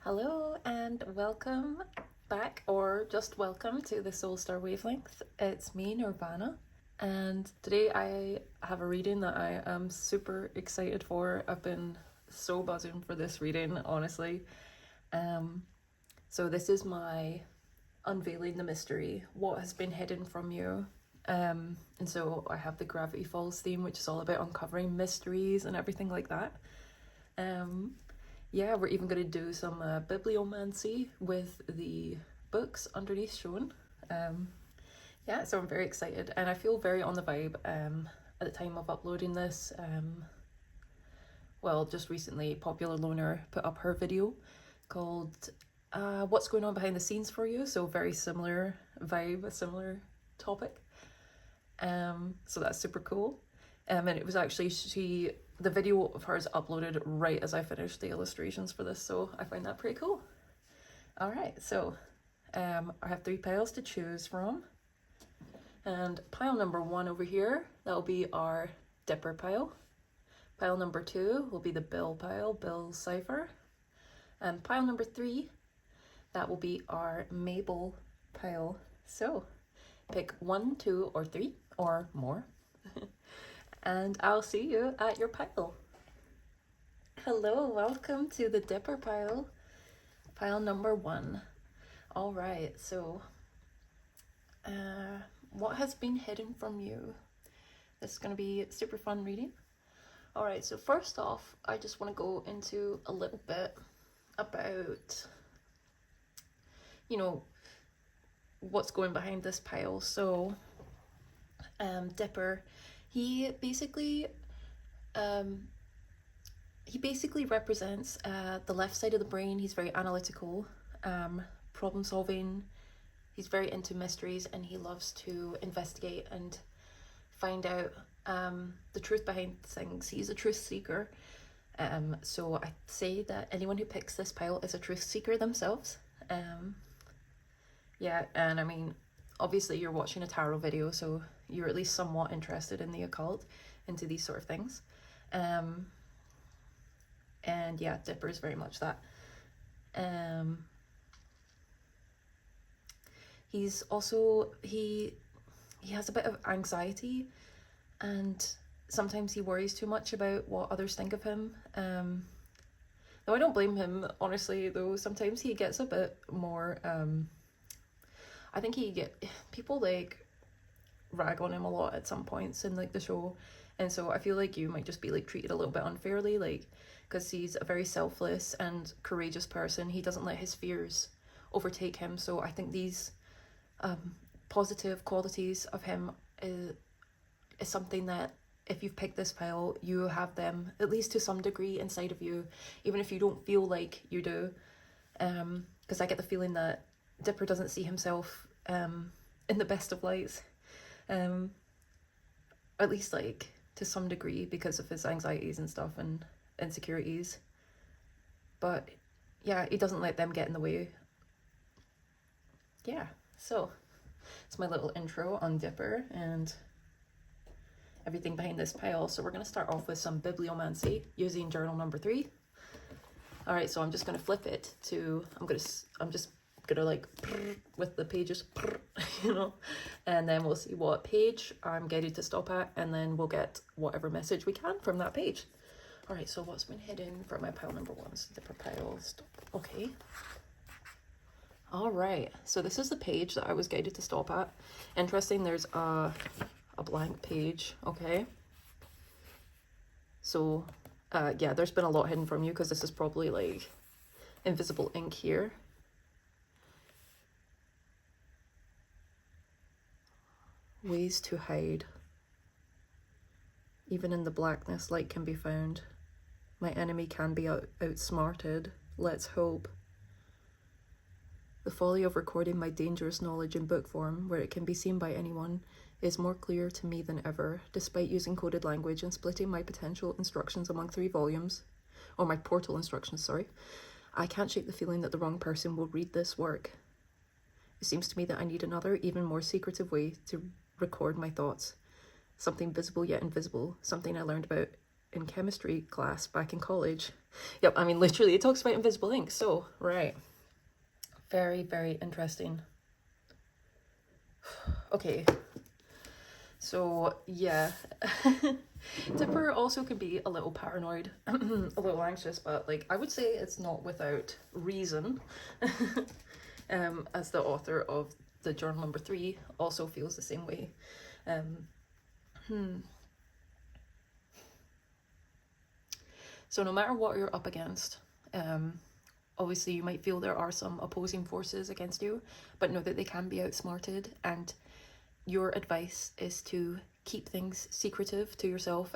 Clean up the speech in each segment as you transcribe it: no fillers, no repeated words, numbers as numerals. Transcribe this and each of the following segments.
Hello and welcome back, or just welcome to the Soul Star Wavelength. It's me, Nirvana, and today I have a reading that I am super excited for. I've been so buzzing for this reading, honestly. So this is my Unveiling the Mystery, What Has Been Hidden from You. And so I have the Gravity Falls theme, which is all about uncovering mysteries and everything like that. Yeah, we're even going to do some bibliomancy with the books underneath shown. Yeah, so I'm very excited and I feel very on the vibe at the time of uploading this. Well, just recently, Popular Loner put up her video called What's Going On Behind the Scenes for You, so very similar vibe, a similar topic. So that's super cool. And it was actually the video of hers uploaded right as I finished the illustrations for this, so I find that pretty cool. All right, so I have 3 piles to choose from, and pile number 1 over here, that'll be our Dipper pile. Pile number 2 will be the Bill pile, Bill's cipher, and pile number 3, that will be our Mabel pile. So pick 1, 2, or 3 or more. And I'll see you at your pile. Hello, welcome to the Dipper pile, pile number 1. All right, so what has been hidden from you? This is going to be super fun reading. All right, so first off, I just want to go into a little bit about, what's going behind this pile. So Dipper, he basically represents the left side of the brain. He's very analytical, problem solving. He's very into mysteries and he loves to investigate and find out the truth behind things. He's a truth seeker. So I say that anyone who picks this pile is a truth seeker themselves. Yeah, and I mean, obviously you're watching a tarot video, so you're at least somewhat interested in the occult, into these sort of things. And yeah, Dipper is very much that. He's also, he has a bit of anxiety, and sometimes he worries too much about what others think of him. Though I don't blame him, honestly, though sometimes he gets a bit more, I think people like rag on him a lot at some points in like the show, and so I feel like you might just be like treated a little bit unfairly, like, because he's a very selfless and courageous person. He doesn't let his fears overtake him, so I think these positive qualities of him is something that if you've picked this pile, you have them at least to some degree inside of you, even if you don't feel like you do, because I get the feeling that Dipper doesn't see himself in the best of lights, at least like to some degree, because of his anxieties and stuff and insecurities. But yeah, he doesn't let them get in the way. Yeah, so it's my little intro on Dipper and everything behind this pile. So we're going to start off with some bibliomancy using journal number 3. All right, so I'm just going to flip it to, I'm just gonna like with the pages, and then we'll see what page I'm guided to stop at, and then we'll get whatever message we can from that page. All right, so what's been hidden from my pile number 1? So Dipper pile, stop. Okay. All right, so this is the page that I was guided to stop at. Interesting, there's a blank page. Okay. So yeah, there's been a lot hidden from you because this is probably like invisible ink here. Ways to hide. Even in the blackness, light can be found. My enemy can be outsmarted. Let's hope. The folly of recording my dangerous knowledge in book form, where it can be seen by anyone, is more clear to me than ever, despite using coded language and splitting my potential instructions among 3 volumes. Or my portal instructions, sorry. I can't shake the feeling that the wrong person will read this work. It seems to me that I need another, even more secretive way to record my thoughts. Something visible yet invisible, something I learned about in chemistry class back in college. Yep, I mean, literally, it talks about invisible ink. So, right. Very, very interesting. Okay. So, yeah. Dipper also can be a little paranoid, a little anxious, but like I would say it's not without reason. As the author of the journal number 3 also feels the same way. So no matter what you're up against, obviously you might feel there are some opposing forces against you, but know that they can be outsmarted, and your advice is to keep things secretive to yourself.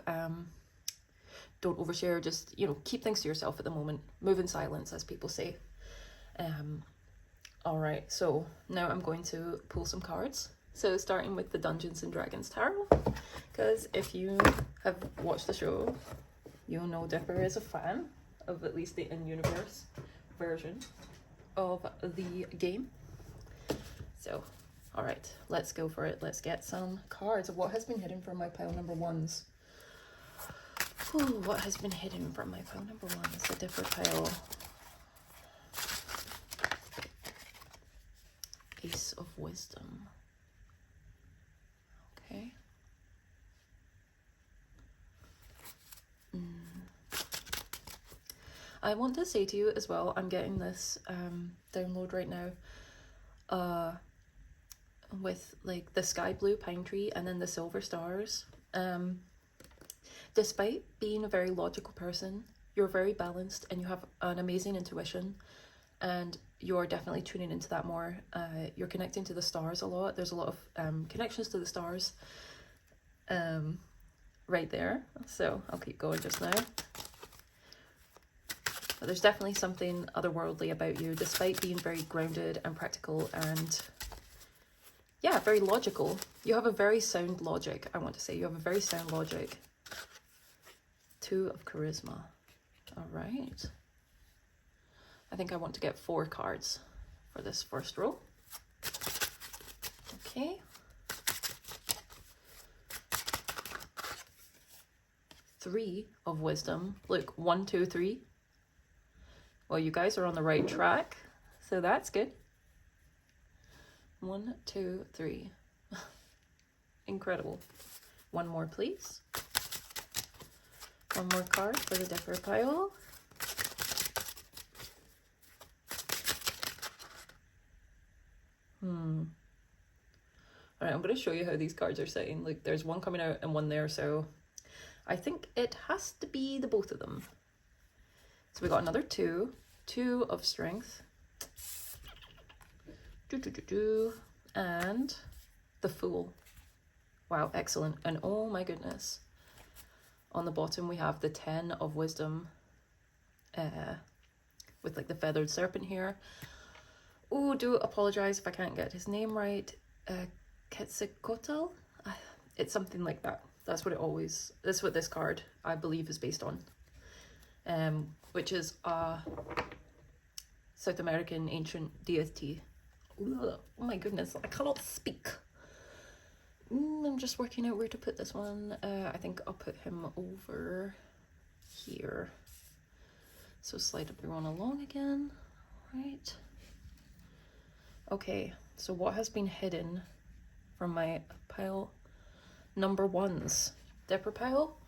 Don't overshare, just, keep things to yourself at the moment. Move in silence, as people say. Alright, so now I'm going to pull some cards. So starting with the Dungeons and Dragons Tarot, because if you have watched the show, you'll know Dipper is a fan of at least the in-universe version of the game. So, alright, let's go for it. Let's get some cards of what has been hidden from my pile number 1s. Ooh, what has been hidden from my pile number 1s? The Dipper pile. Ace of Wisdom. Okay. I want to say to you as well, I'm getting this download right now with like the sky blue pine tree and then the silver stars. Despite being a very logical person, you're very balanced and you have an amazing intuition, and you're definitely tuning into that more. You're connecting to the stars a lot. There's a lot of connections to the stars right there. So I'll keep going just now. But there's definitely something otherworldly about you, despite being very grounded and practical and, yeah, very logical. You have a very sound logic, I want to say. You have a very sound logic. 2 of Charisma. All right. I think I want to get 4 cards for this first row. Okay. 3 of Wisdom. Look, 1, 2, 3. Well, you guys are on the right track, so that's good. 1, 2, 3. Incredible. 1 more, please. 1 more card for the Dipper pile. All right, I'm going to show you how these cards are sitting. Like, there's 1 coming out and 1 there, so I think it has to be the both of them. So we got another 2 of Strength, and the Fool. Wow, excellent. And oh my goodness, on the bottom we have the 10 of Wisdom, with like the feathered serpent here. Oh, do apologize if I can't get his name right. Quetzalcoatl? It's something like that. That's what this card, I believe, is based on. Which is a South American ancient deity. Oh my goodness, I cannot speak. I'm just working out where to put this one. I think I'll put him over here. So slide everyone along again. Right. Okay, so what has been hidden from my pile number 1s? Dipper pile.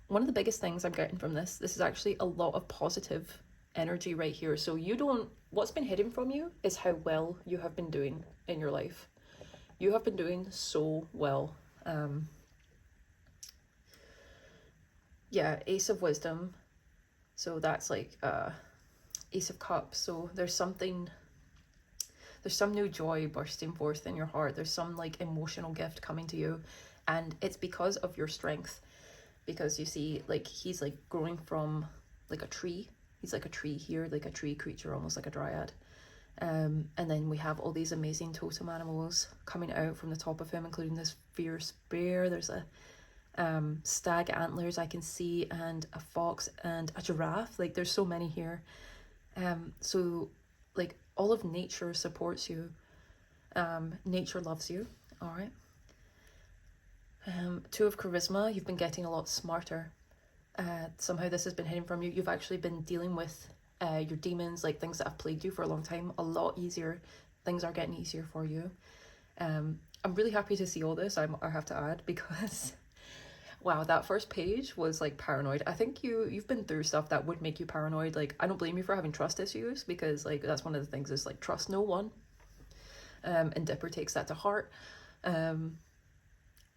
One of the biggest things I'm getting from this is actually a lot of positive energy right here. So what's been hidden from you is how well you have been doing in your life. You have been doing so well. Yeah, Ace of Wisdom. So that's like Ace of Cups. So there's some new joy bursting forth in your heart. There's some like emotional gift coming to you, and it's because of your strength. Because you see, like, he's like growing from like a tree. He's like a tree here, like a tree creature, almost like a dryad. And then we have all these amazing totem animals coming out from the top of him, including this fierce bear. There's a stag antlers I can see, and a fox and a giraffe. Like, there's so many here. So like all of nature supports you. Nature loves you. All right. Two of charisma, you've been getting a lot smarter. Somehow this has been hidden from you. You've actually been dealing with your demons, like things that have plagued you for a long time, a lot easier. Things are getting easier for you. I'm really happy to see all this, I have to add, because wow, that first page was like paranoid. I think you've been through stuff that would make you paranoid. Like, I don't blame you for having trust issues, because like that's one of the things is like trust no one. And Dipper takes that to heart.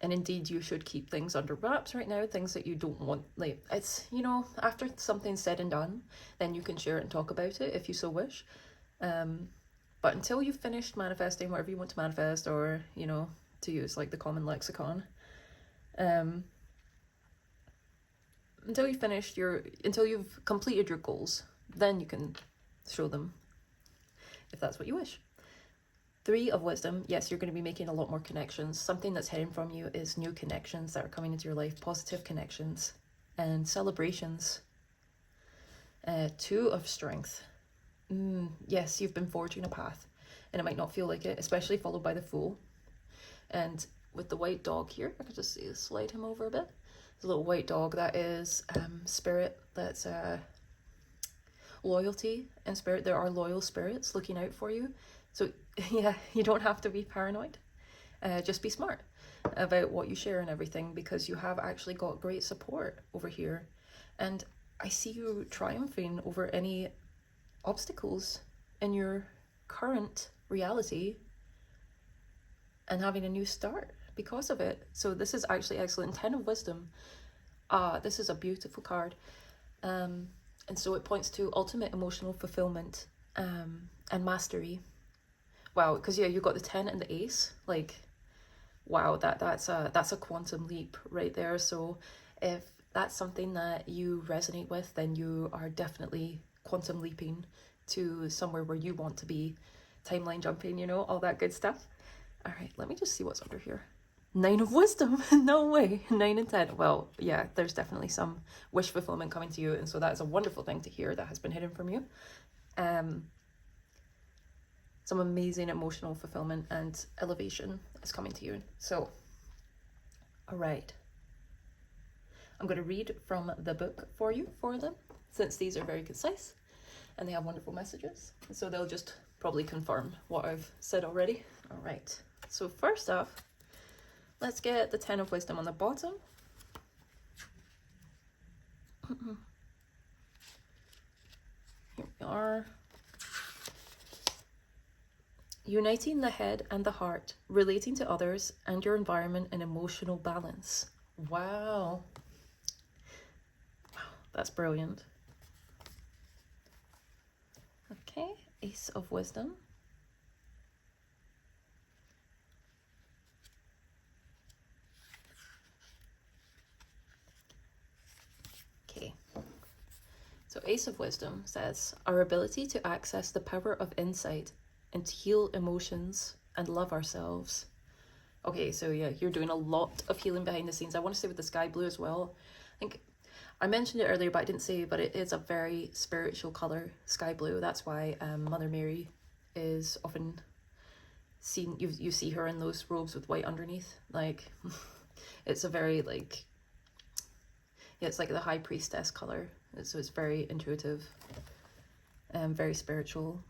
And indeed, you should keep things under wraps right now, things that you don't want. Like, it's, you know, after something's said and done, then you can share it and talk about it if you so wish. But until you've finished manifesting whatever you want to manifest, or, you know, to use like the common lexicon, until you've completed your goals, then you can show them, if that's what you wish. 3 of wisdom, yes, you're going to be making a lot more connections. Something that's hidden from you is new connections that are coming into your life, positive connections and celebrations. 2 of strength. Yes, you've been forging a path, and it might not feel like it, especially followed by the Fool. And with the white dog here, I could just slide him over a bit. There's a little white dog that is spirit, that's loyalty and spirit. There are loyal spirits looking out for you. So yeah, you don't have to be paranoid. Just be smart about what you share and everything, because you have actually got great support over here. And I see you triumphing over any obstacles in your current reality and having a new start because of it. So this is actually excellent. 10 of wisdom. This is a beautiful card. And so it points to ultimate emotional fulfillment and mastery. Wow, because yeah, you got the 10 and the ace. Like, wow, that's a quantum leap right there. So if that's something that you resonate with, then you are definitely quantum leaping to somewhere where you want to be, timeline jumping, you know, all that good stuff. All right, let me just see what's under here. 9 of wisdom. No way. 9 and 10. Well, yeah, there's definitely some wish fulfillment coming to you, and so that is a wonderful thing to hear that has been hidden from you. Some amazing emotional fulfillment and elevation is coming to you. So, all right. I'm going to read from the book for you for them, since these are very concise and they have wonderful messages. So they'll just probably confirm what I've said already. All right. So first off, let's get the 10 of wisdom on the bottom. Here we are. Uniting the head and the heart, relating to others and your environment in emotional balance. Wow. Wow, that's brilliant. Okay, Ace of Wisdom. Okay. So Ace of Wisdom says, our ability to access the power of insight and to heal emotions and love ourselves. Okay, so yeah, you're doing a lot of healing behind the scenes. I want to say with the sky blue as well. I think I mentioned it earlier, but I didn't say, but it is a very spiritual color, sky blue. That's why Mother Mary is often seen, you see her in those robes with white underneath. Like, it's a very, like, yeah, it's like the high priestess color. So it's very intuitive and very spiritual.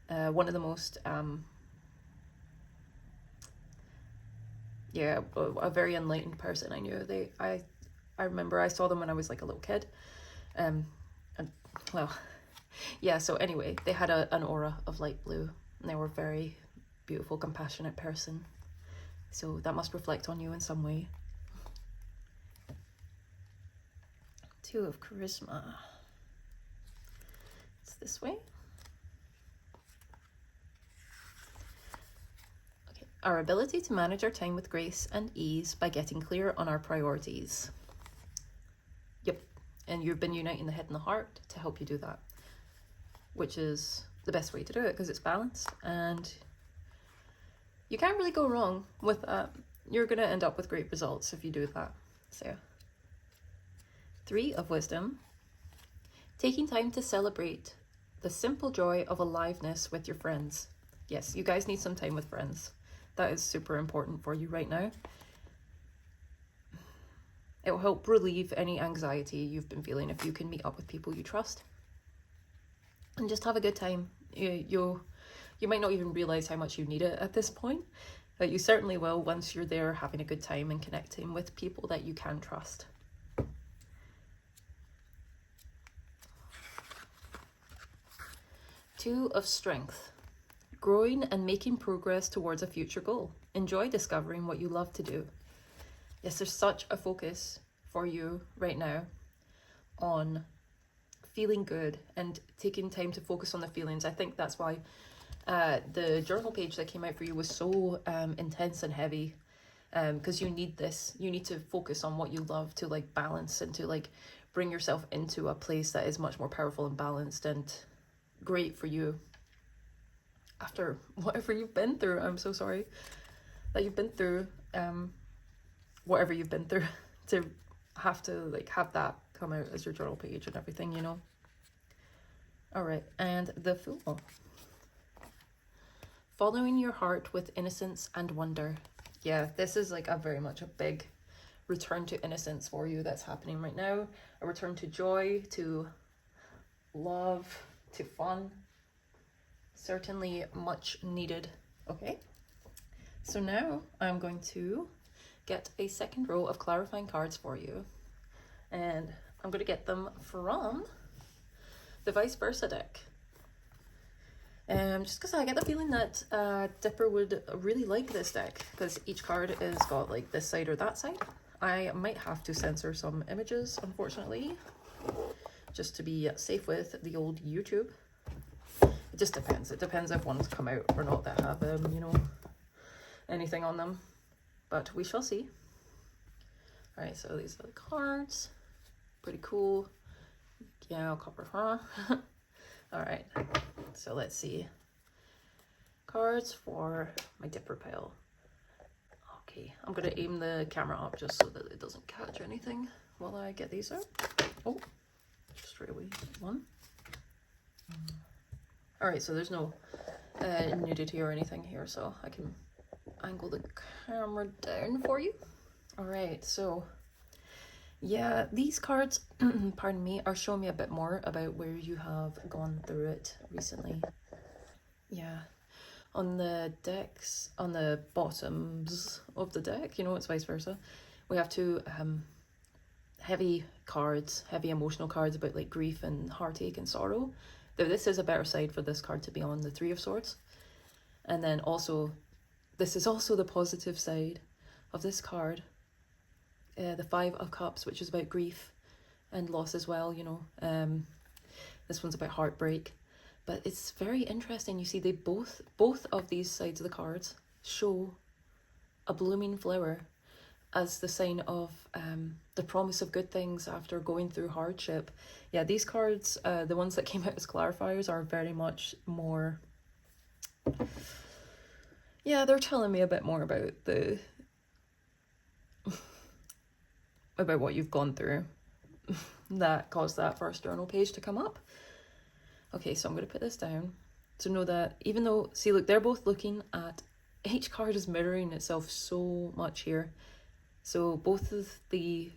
One of the most, yeah, a very enlightened person I knew. I remember I saw them when I was like a little kid. And well, yeah, so anyway, they had an aura of light blue, and they were a very beautiful, compassionate person. So that must reflect on you in some way. 2 of charisma. It's this way. Okay. Our ability to manage our time with grace and ease by getting clear on our priorities. Yep. And you've been uniting the head and the heart to help you do that, which is the best way to do it because it's balanced, and you can't really go wrong with that. You're going to end up with great results if you do that. So 3 of wisdom, taking time to celebrate the simple joy of aliveness with your friends. Yes, you guys need some time with friends. That is super important for you right now. It will help relieve any anxiety you've been feeling if you can meet up with people you trust and just have a good time. You might not even realize how much you need it at this point, but you certainly will once you're there having a good time and connecting with people that you can trust. Two of Strength. Growing and making progress towards a future goal. Enjoy discovering what you love to do. Yes, there's such a focus for you right now on feeling good and taking time to focus on the feelings. I think that's why the journal page that came out for you was so intense and heavy, because you need this. You need to focus on what you love to like balance and to like bring yourself into a place that is much more powerful and balanced and great for you after whatever you've been through. I'm so sorry that you've been through whatever you've been through to have to like have that come out as your journal page and everything, you know. All right, and the Fool. Following your heart with innocence and wonder. Yeah, this is like a very much a big return to innocence for you that's happening right now. A return to joy, to love, to fun. Certainly much needed. Okay, so now I'm going to get a second row of clarifying cards for you, and I'm going to get them from the Vice Versa deck. Just because I get the feeling that Dipper would really like this deck, because each card is got like this side or that side. I might have to censor some images, unfortunately, just to be safe with the old YouTube. It just depends. It depends if ones come out or not that have, you know, anything on them. But we shall see. All right, so these are the cards. Pretty cool. Yeah, copper, huh? All right, so let's see. Cards for my Dipper pile. Okay, I'm gonna aim the camera up just so that it doesn't catch anything while I get these out. Oh, straight away, one. All right, so there's no nudity or anything here, so I can angle the camera down for you. All right, so yeah, these cards, pardon me, are showing me a bit more about where you have gone through it recently. Yeah, on the decks, on the bottoms of the deck, you know, it's Vice Versa, we have two heavy cards, heavy emotional cards about like grief and heartache and sorrow. Though this is a better side for this card to be on, the Three of Swords. And then also, this is also the positive side of this card, the Five of Cups, which is about grief and loss as well, you know. This one's about heartbreak. But it's very interesting. You see, they both of these sides of the cards show a blooming flower as the sign of the promise of good things after going through hardship. Yeah, these cards, the ones that came out as clarifiers, are very much more... Yeah, they're telling me a bit more about the... about what you've gone through that caused that first journal page to come up. Okay, so I'm going to put this down to know that even though, see, look, they're both looking at, each card is mirroring itself so much here. So both of the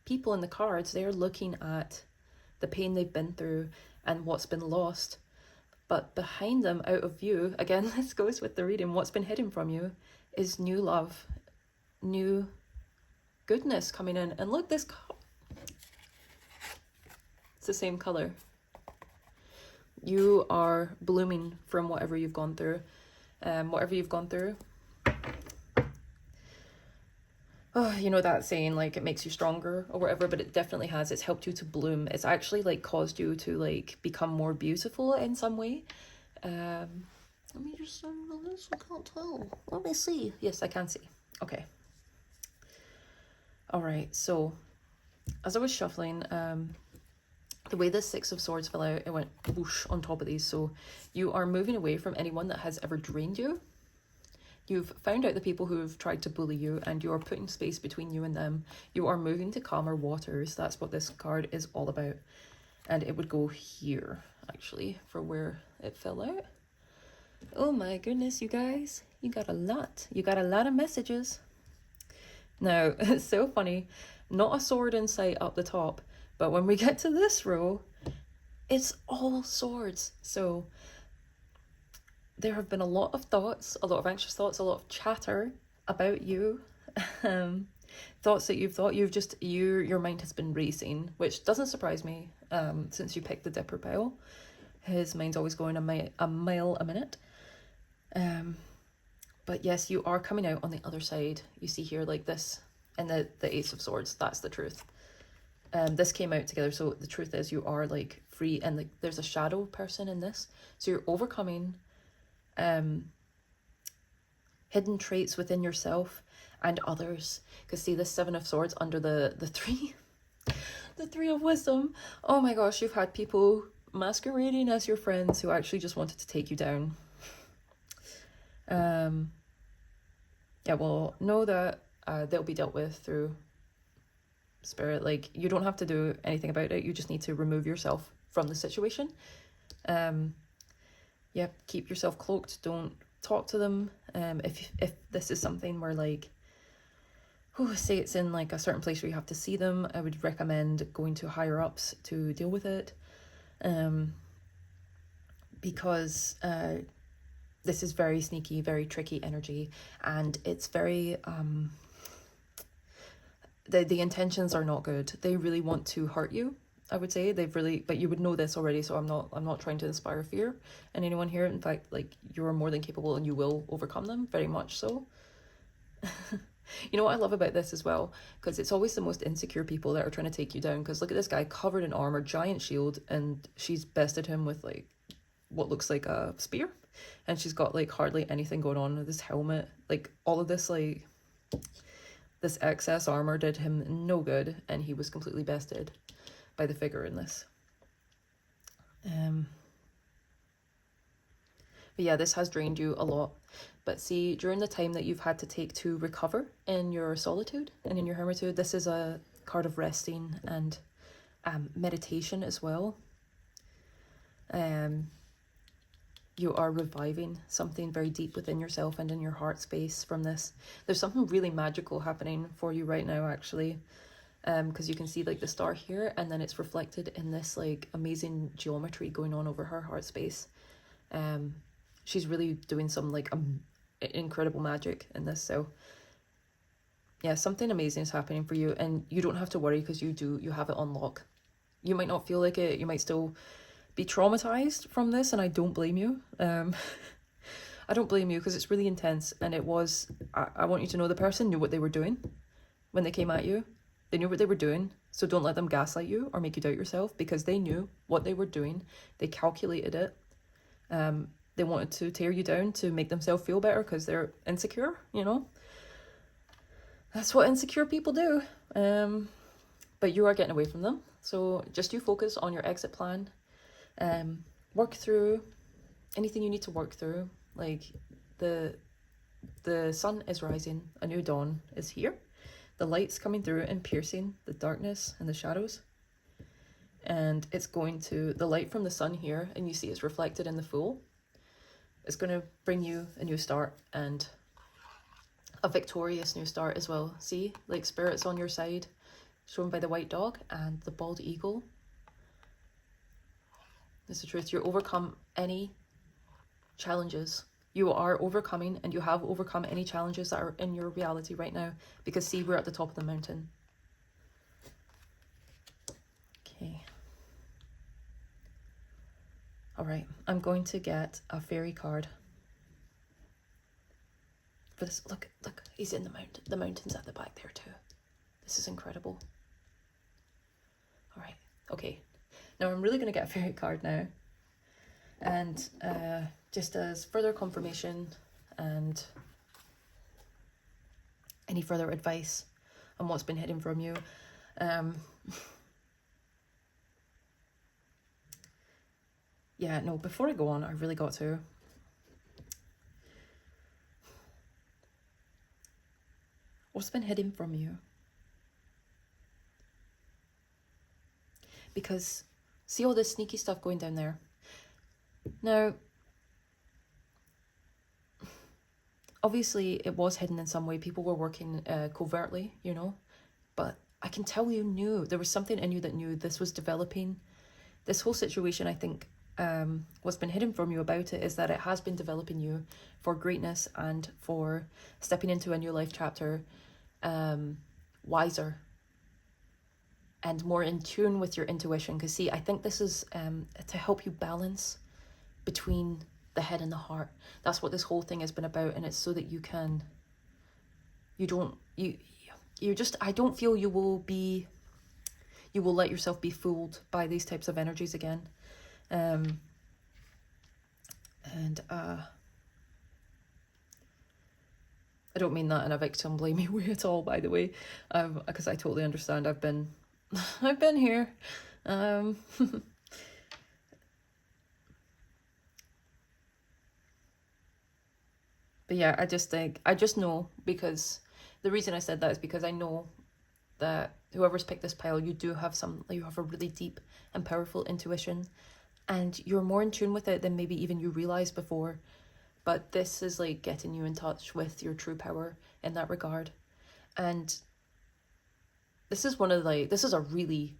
people in the cards, they're looking at the pain they've been through and what's been lost. But behind them, out of view, again, this goes with the reading, what's been hidden from you is new love, new goodness coming in. And look, this it's the same color. You are blooming from whatever you've gone through. Whatever you've gone through. Oh, you know that saying, like, it makes you stronger or whatever, but it definitely has. It's helped you to bloom. It's actually, like, caused you to, like, become more beautiful in some way. Let me just this. I can't tell. Let me see. Yes, I can see. Okay. All right. So, as I was shuffling, the way the Six of Swords fell out, it went whoosh on top of these. So, you are moving away from anyone that has ever drained you. You've found out the people who have tried to bully you, and you're putting space between you and them. You are moving to calmer waters. That's what this card is all about. And it would go here, actually, for where it fell out. Oh my goodness, you guys. You got a lot. You got a lot of messages. Now, it's so funny. Not a sword in sight up the top, but when we get to this row, it's all swords. So there have been a lot of thoughts, a lot of anxious thoughts, a lot of chatter about you. Thoughts that you've thought, your mind has been racing, which doesn't surprise me, since you picked the Dipper pile. His mind's always going a mile a minute. But yes, you are coming out on the other side. You see here, like this, and the Ace of Swords, that's the truth. This came out together, so the truth is you are like free, and like there's a shadow person in this. So you're overcoming hidden traits within yourself and others. Because see this Seven of Swords under the three, the Three of Wisdom. Oh my gosh, you've had people masquerading as your friends who actually just wanted to take you down. Yeah, well, know that they'll be dealt with through spirit. Like, you don't have to do anything about it. You just need to remove yourself from the situation. Yeah, keep yourself cloaked. Don't talk to them. If this is something where, like, say it's in like a certain place where you have to see them, I would recommend going to higher ups to deal with it. Because this is very sneaky, very tricky energy, and it's very the intentions are not good. They really want to hurt you, I would say. But you would know this already, so I'm not trying to inspire fear in anyone here. In fact, like, you're more than capable and you will overcome them, very much so. You know what I love about this as well? Because it's always the most insecure people that are trying to take you down. Because look at this guy covered in armor, giant shield, and she's bested him with like what looks like a spear, and she's got like hardly anything going on. This helmet, like all of this, like this excess armor did him no good, and he was completely bested by the figure in this. But yeah, this has drained you a lot. But see, during the time that you've had to take to recover in your solitude and in your hermitude, this is a card of resting and meditation as well. You are reviving something very deep within yourself and in your heart space from this. There's something really magical happening for you right now, actually. Because you can see like the star here, and then it's reflected in this like amazing geometry going on over her heart space. She's really doing some like incredible magic in this. So yeah, something amazing is happening for you, and you don't have to worry because you have it on lock. You might not feel like it. You might still be traumatized from this, and I don't blame you. I don't blame you because it's really intense, and it was. I want you to know the person knew what they were doing when they came at you. They knew what they were doing, so don't let them gaslight you or make you doubt yourself, because they knew what they were doing. They calculated it. They wanted to tear you down to make themselves feel better because they're insecure, you know? That's what insecure people do. But you are getting away from them. So just you focus on your exit plan. Work through anything you need to work through. Like the sun is rising, a new dawn is here. The light's coming through and piercing the darkness and the shadows. And it's going to, the light from the sun here, and you see it's reflected in the Fool. It's going to bring you a new start, and a victorious new start as well. See, like spirit's on your side, shown by the white dog and the bald eagle. It's the truth. You overcome any challenges. You are overcoming, and you have overcome any challenges that are in your reality right now, because see, we're at the top of the mountain. Okay. All right, I'm going to get a fairy card for this. Look, he's in the mountain. The mountain's at the back there too. This is incredible. All right, okay. Now I'm really going to get a fairy card now. And just as further confirmation and any further advice on what's been hidden from you. Yeah, no, before I go on, I really got to. What's been hidden from you? Because see all this sneaky stuff going down there? Now, obviously it was hidden in some way. People were working covertly, you know, but I can tell you knew. There was something in you that knew this was developing. This whole situation, I think, what's been hidden from you about it is that it has been developing you for greatness and for stepping into a new life chapter, wiser and more in tune with your intuition. Because see, I think this is to help you balance between the head and the heart. That's what this whole thing has been about, and it's so that you can, you just, I don't feel you will let yourself be fooled by these types of energies again. And I don't mean that in a victim blaming way at all, by the way, because I totally understand. I've been here. But yeah, I just know, because the reason I said that is because I know that whoever's picked this pile, you have a really deep and powerful intuition, and you're more in tune with it than maybe even you realized before. But this is like getting you in touch with your true power in that regard. And this is a really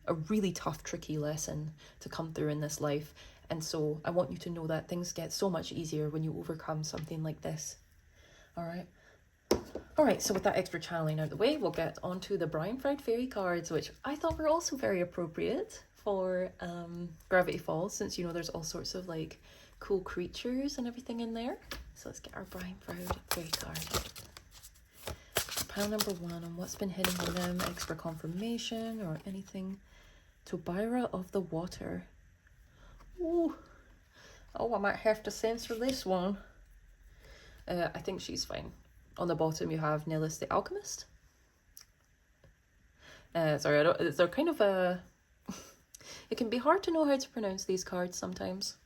tough, tricky lesson to come through in this life. And so I want you to know that things get so much easier when you overcome something like this. All right, so with that extra channeling out of the way, we'll get onto the Brian Fried Fairy cards, which I thought were also very appropriate for Gravity Falls, since, you know, there's all sorts of like cool creatures and everything in there. So let's get our Brian Fried Fairy card. Pile number 1, on what's been hidden for them, extra confirmation or anything. Tobira of the Water. Ooh. Oh, I might have to censor this one. I think she's fine. On the bottom, you have Nihilus the Alchemist. Sorry, they're kind of a... It can be hard to know how to pronounce these cards sometimes.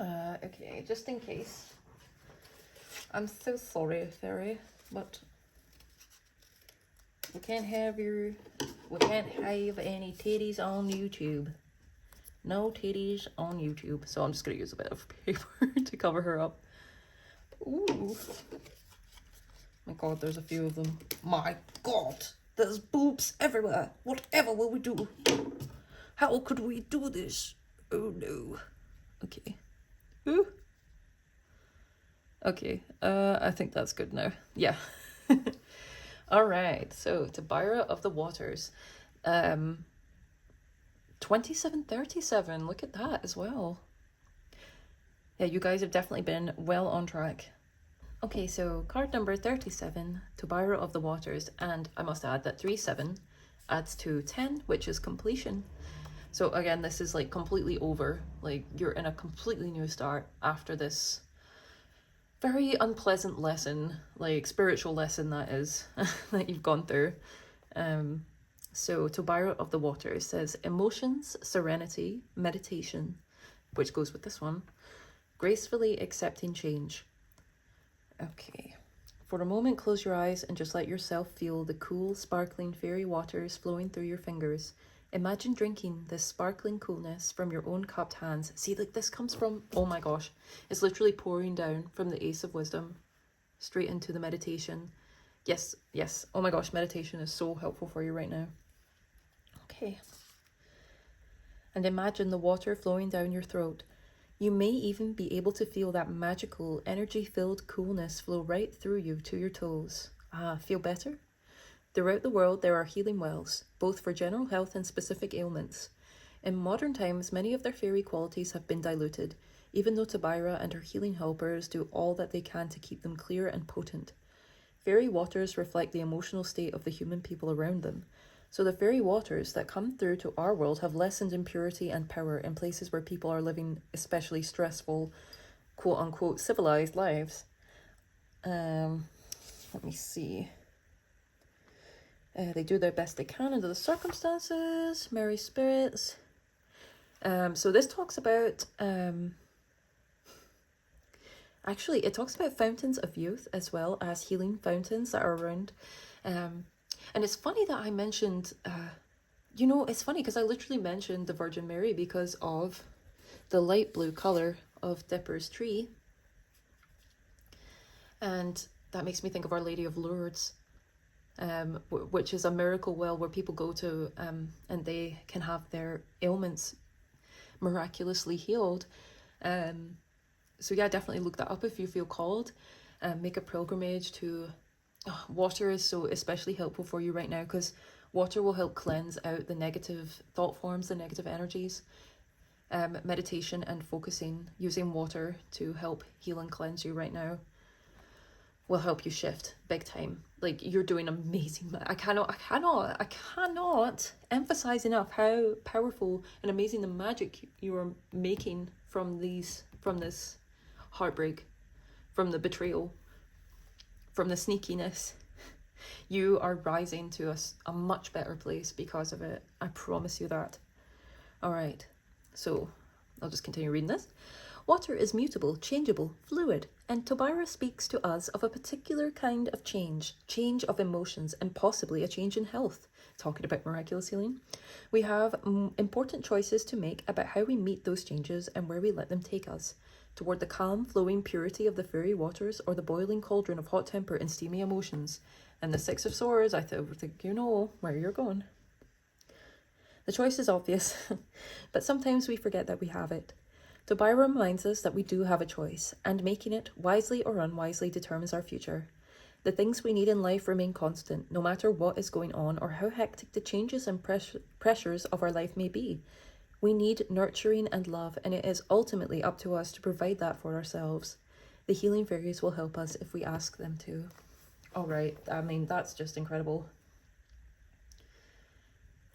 Okay, just in case. I'm so sorry, Fairy, but we can't have any titties on YouTube. No titties on YouTube. So I'm just going to use a bit of paper to cover her up. Ooh. My god, there's a few of them. My god, there's boobs everywhere. Whatever will we do? How could we do this? Oh no. Okay. Ooh. Okay, I think that's good now. Yeah. Alright, so Tobira of the Waters. 2737, look at that as well. Yeah, you guys have definitely been well on track. Okay, so card number 37, Tobira of the Waters, and I must add that 37 adds to 10, which is completion. So again, this is like completely over, like you're in a completely new start after this very unpleasant lesson, like spiritual lesson that is, that you've gone through. So Tobira of the Waters says, emotions, serenity, meditation, which goes with this one, gracefully accepting change. Okay, for a moment, close your eyes and just let yourself feel the cool, sparkling fairy waters flowing through your fingers. Imagine drinking this sparkling coolness from your own cupped hands. See, like this comes from, oh my gosh, it's literally pouring down from the Ace of Wisdom straight into the meditation. Yes, yes. Oh my gosh, meditation is so helpful for you right now. Okay. And imagine the water flowing down your throat. You may even be able to feel that magical, energy-filled coolness flow right through you to your toes. Ah, feel better? Throughout the world, there are healing wells, both for general health and specific ailments. In modern times, many of their fairy qualities have been diluted, even though Tobira and her healing helpers do all that they can to keep them clear and potent. Fairy waters reflect the emotional state of the human people around them. So the fairy waters that come through to our world have lessened impurity and power in places where people are living especially stressful, quote-unquote, civilized lives. Let me see. They do their best they can under the circumstances. Merry spirits. So this talks about... Actually, it talks about fountains of youth as well as healing fountains that are around. And it's funny that I mentioned, you know, it's funny because I literally mentioned the Virgin Mary because of the light blue colour of Dipper's tree. And that makes me think of Our Lady of Lourdes, which is a miracle well where people go to, and they can have their ailments miraculously healed. So yeah, definitely look that up if you feel called. Make a pilgrimage to... water is so especially helpful for you right now, because water will help cleanse out the negative thought forms, the negative energies. Meditation and focusing, using water to help heal and cleanse you right now, will help you shift big time. Like, you're doing amazing. I cannot emphasize enough how powerful and amazing the magic you are making from this heartbreak, from the betrayal, from the sneakiness. You are rising to a much better place because of it. I promise you that. All right, so I'll just continue reading this. Water is mutable, changeable, fluid, and Tobira speaks to us of a particular kind of change of emotions, and possibly a change in health. Talking about miraculous healing. We have important choices to make about how we meet those changes and where we let them take us. Toward the calm, flowing purity of the fairy waters, or the boiling cauldron of hot temper and steamy emotions. And the Six of Swords, I think you know where you're going. The choice is obvious, but sometimes we forget that we have it. Tobira reminds us that we do have a choice, and making it, wisely or unwisely, determines our future. The things we need in life remain constant, no matter what is going on or how hectic the changes and pressures of our life may be. We need nurturing and love, and it is ultimately up to us to provide that for ourselves. The healing fairies will help us if we ask them to. All right, I mean, that's just incredible.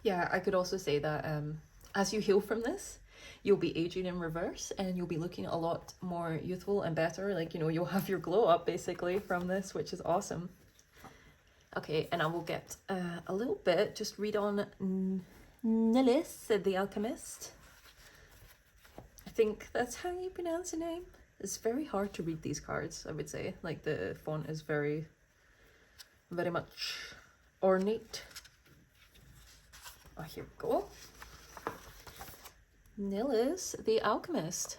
Yeah, I could also say that as you heal from this, you'll be aging in reverse, and you'll be looking a lot more youthful and better. Like, you know, you'll have your glow up basically from this, which is awesome. Okay, and I will get a little bit, just read on Nillis, the alchemist. I think that's how you pronounce her name. It's very hard to read these cards, I would say. Like, the font is very, very much ornate. Oh, here we go. Nillis, the alchemist.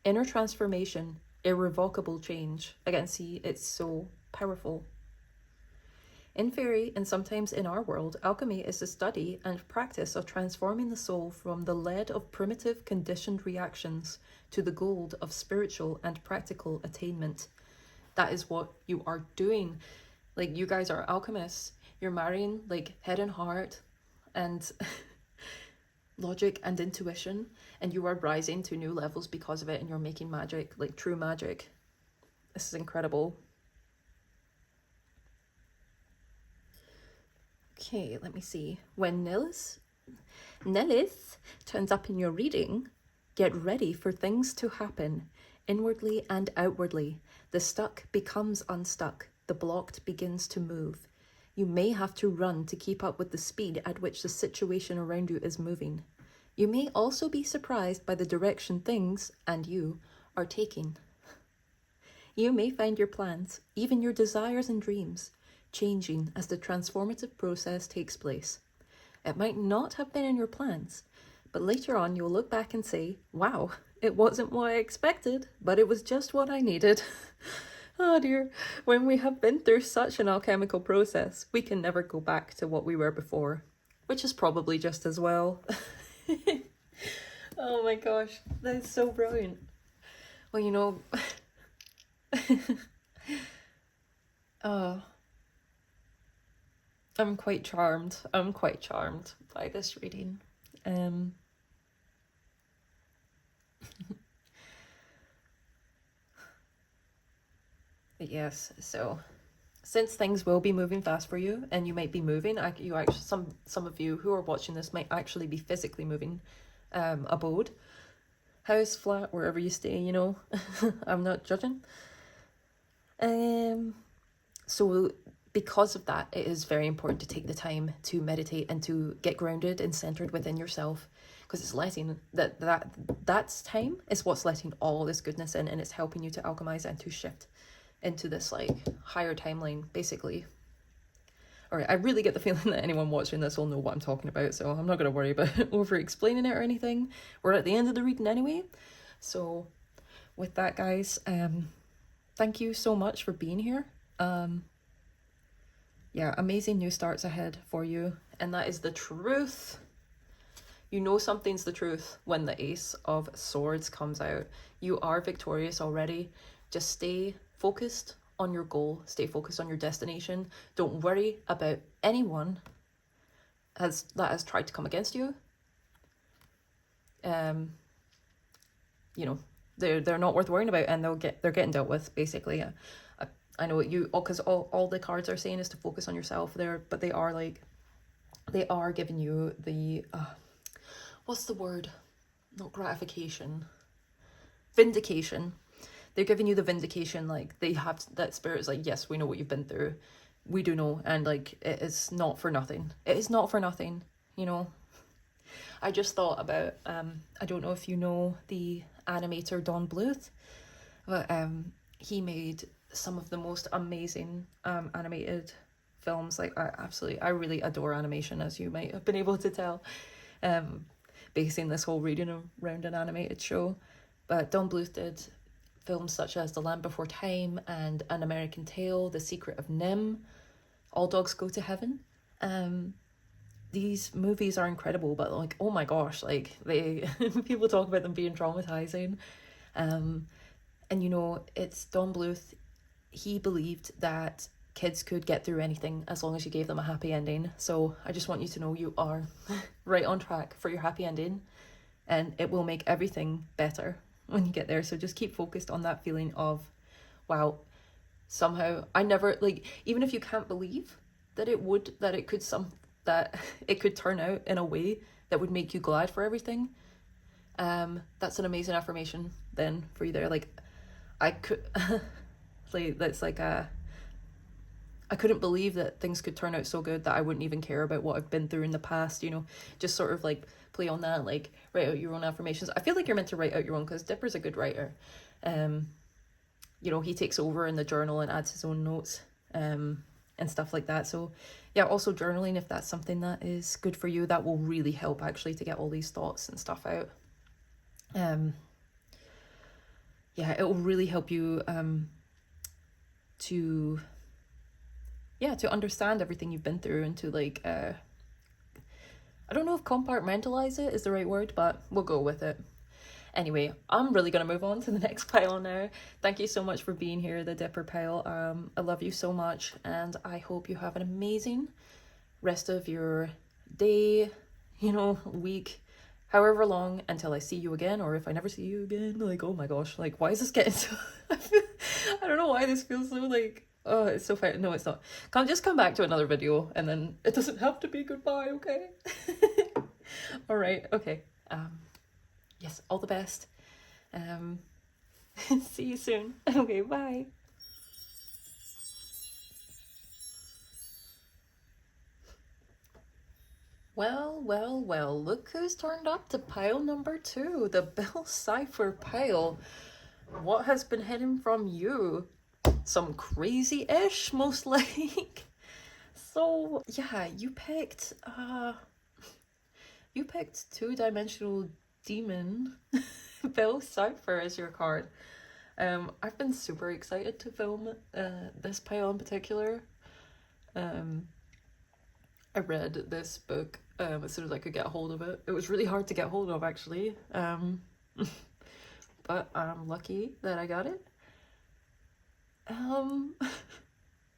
Inner transformation, irrevocable change. Again, see, it's so powerful. In fairy, and sometimes in our world, alchemy is the study and practice of transforming the soul from the lead of primitive conditioned reactions to the gold of spiritual and practical attainment. That is what you are doing. Like, you guys are alchemists. You're marrying, like, head and heart and logic and intuition, and you are rising to new levels because of it, and you're making magic, like true magic. This is incredible. Okay, let me see. When Nillis turns up in your reading, get ready for things to happen, inwardly and outwardly. The stuck becomes unstuck. The blocked begins to move. You may have to run to keep up with the speed at which the situation around you is moving. You may also be surprised by the direction things, and you, are taking. You may find your plans, even your desires and dreams, changing as the transformative process takes place. It might not have been in your plans, but later on you'll look back and say, wow, it wasn't what I expected, but it was just what I needed. Oh dear, when we have been through such an alchemical process, we can never go back to what we were before, which is probably just as well. Oh my gosh, that's so brilliant. Well, you know, I'm quite charmed. I'm quite charmed by this reading. But yes, so since things will be moving fast for you, and you might be moving, you actually, some of you who are watching this might actually be physically moving abode, house, flat, wherever you stay, you know. I'm not judging. So because of that, it is very important to take the time to meditate and to get grounded and centered within yourself, because it's letting that's time is what's letting all this goodness in, and it's helping you to alchemize and to shift into this like higher timeline, basically. All right, I really get the feeling that anyone watching this will know what I'm talking about, so I'm not going to worry about over explaining it or anything. We're at the end of the reading anyway, so with that, guys, thank you so much for being here. Yeah, amazing new starts ahead for you. And that is the truth. You know something's the truth when the Ace of Swords comes out. You are victorious already. Just stay focused on your goal. Stay focused on your destination. Don't worry about anyone that has tried to come against you. You know, they're not worth worrying about, and they're getting dealt with, basically. I know you, because all the cards are saying is to focus on yourself there, but they are giving you the what's the word? Not gratification. Vindication. They're giving you the vindication, like they have that spirit is like, yes, we know what you've been through. We do know, and like it is not for nothing. It is not for nothing, you know. I just thought about I don't know if you know the animator Don Bluth, but he made some of the most amazing animated films. Like I really adore animation, as you might have been able to tell, basing this whole reading around an animated show. But Don Bluth did films such as The Land Before Time and An American Tale, The Secret of Nim, All Dogs Go to Heaven. These movies are incredible, but like, oh my gosh, like they people talk about them being traumatizing. And you know, it's Don Bluth. He believed that kids could get through anything as long as you gave them a happy ending. So I just want you to know you are right on track for your happy ending, and it will make everything better when you get there. So just keep focused on that feeling of, wow, somehow I never, like, even if you can't believe that it could turn out in a way that would make you glad for everything, that's an amazing affirmation then for you there. Like, I could like, that's like I couldn't believe that things could turn out so good that I wouldn't even care about what I've been through in the past, you know. Just sort of like play on that, like write out your own affirmations. I feel like you're meant to write out your own, because Dipper's a good writer. You know, he takes over in the journal and adds his own notes and stuff like that. So yeah, also journaling, if that's something that is good for you, that will really help actually to get all these thoughts and stuff out. Yeah, it will really help you to understand everything you've been through, and to like I don't know if compartmentalize it is the right word, but we'll go with it. Anyway, I'm really going to move on to the next pile now. Thank you so much for being here, the Dipper pile. I love you so much, and I hope you have an amazing rest of your day, you know, week, however long, until I see you again, or if I never see you again. Like, oh my gosh, like, why is this getting so... I don't know why this feels so like... Oh, it's so fun. No, it's not. Just come back to another video, and then it doesn't have to be goodbye, okay? All right, okay. Yes, all the best. See you soon. Okay, bye. Well, look who's turned up to pile number 2, the Bill Cipher pile. What has been hidden from you? Some crazy-ish, most like. So, yeah, you picked two-dimensional demon Bill Cipher as your card. I've been super excited to film this pile in particular. I read this book as soon as I could get a hold of it. It was really hard to get hold of, actually. But I'm lucky that I got it.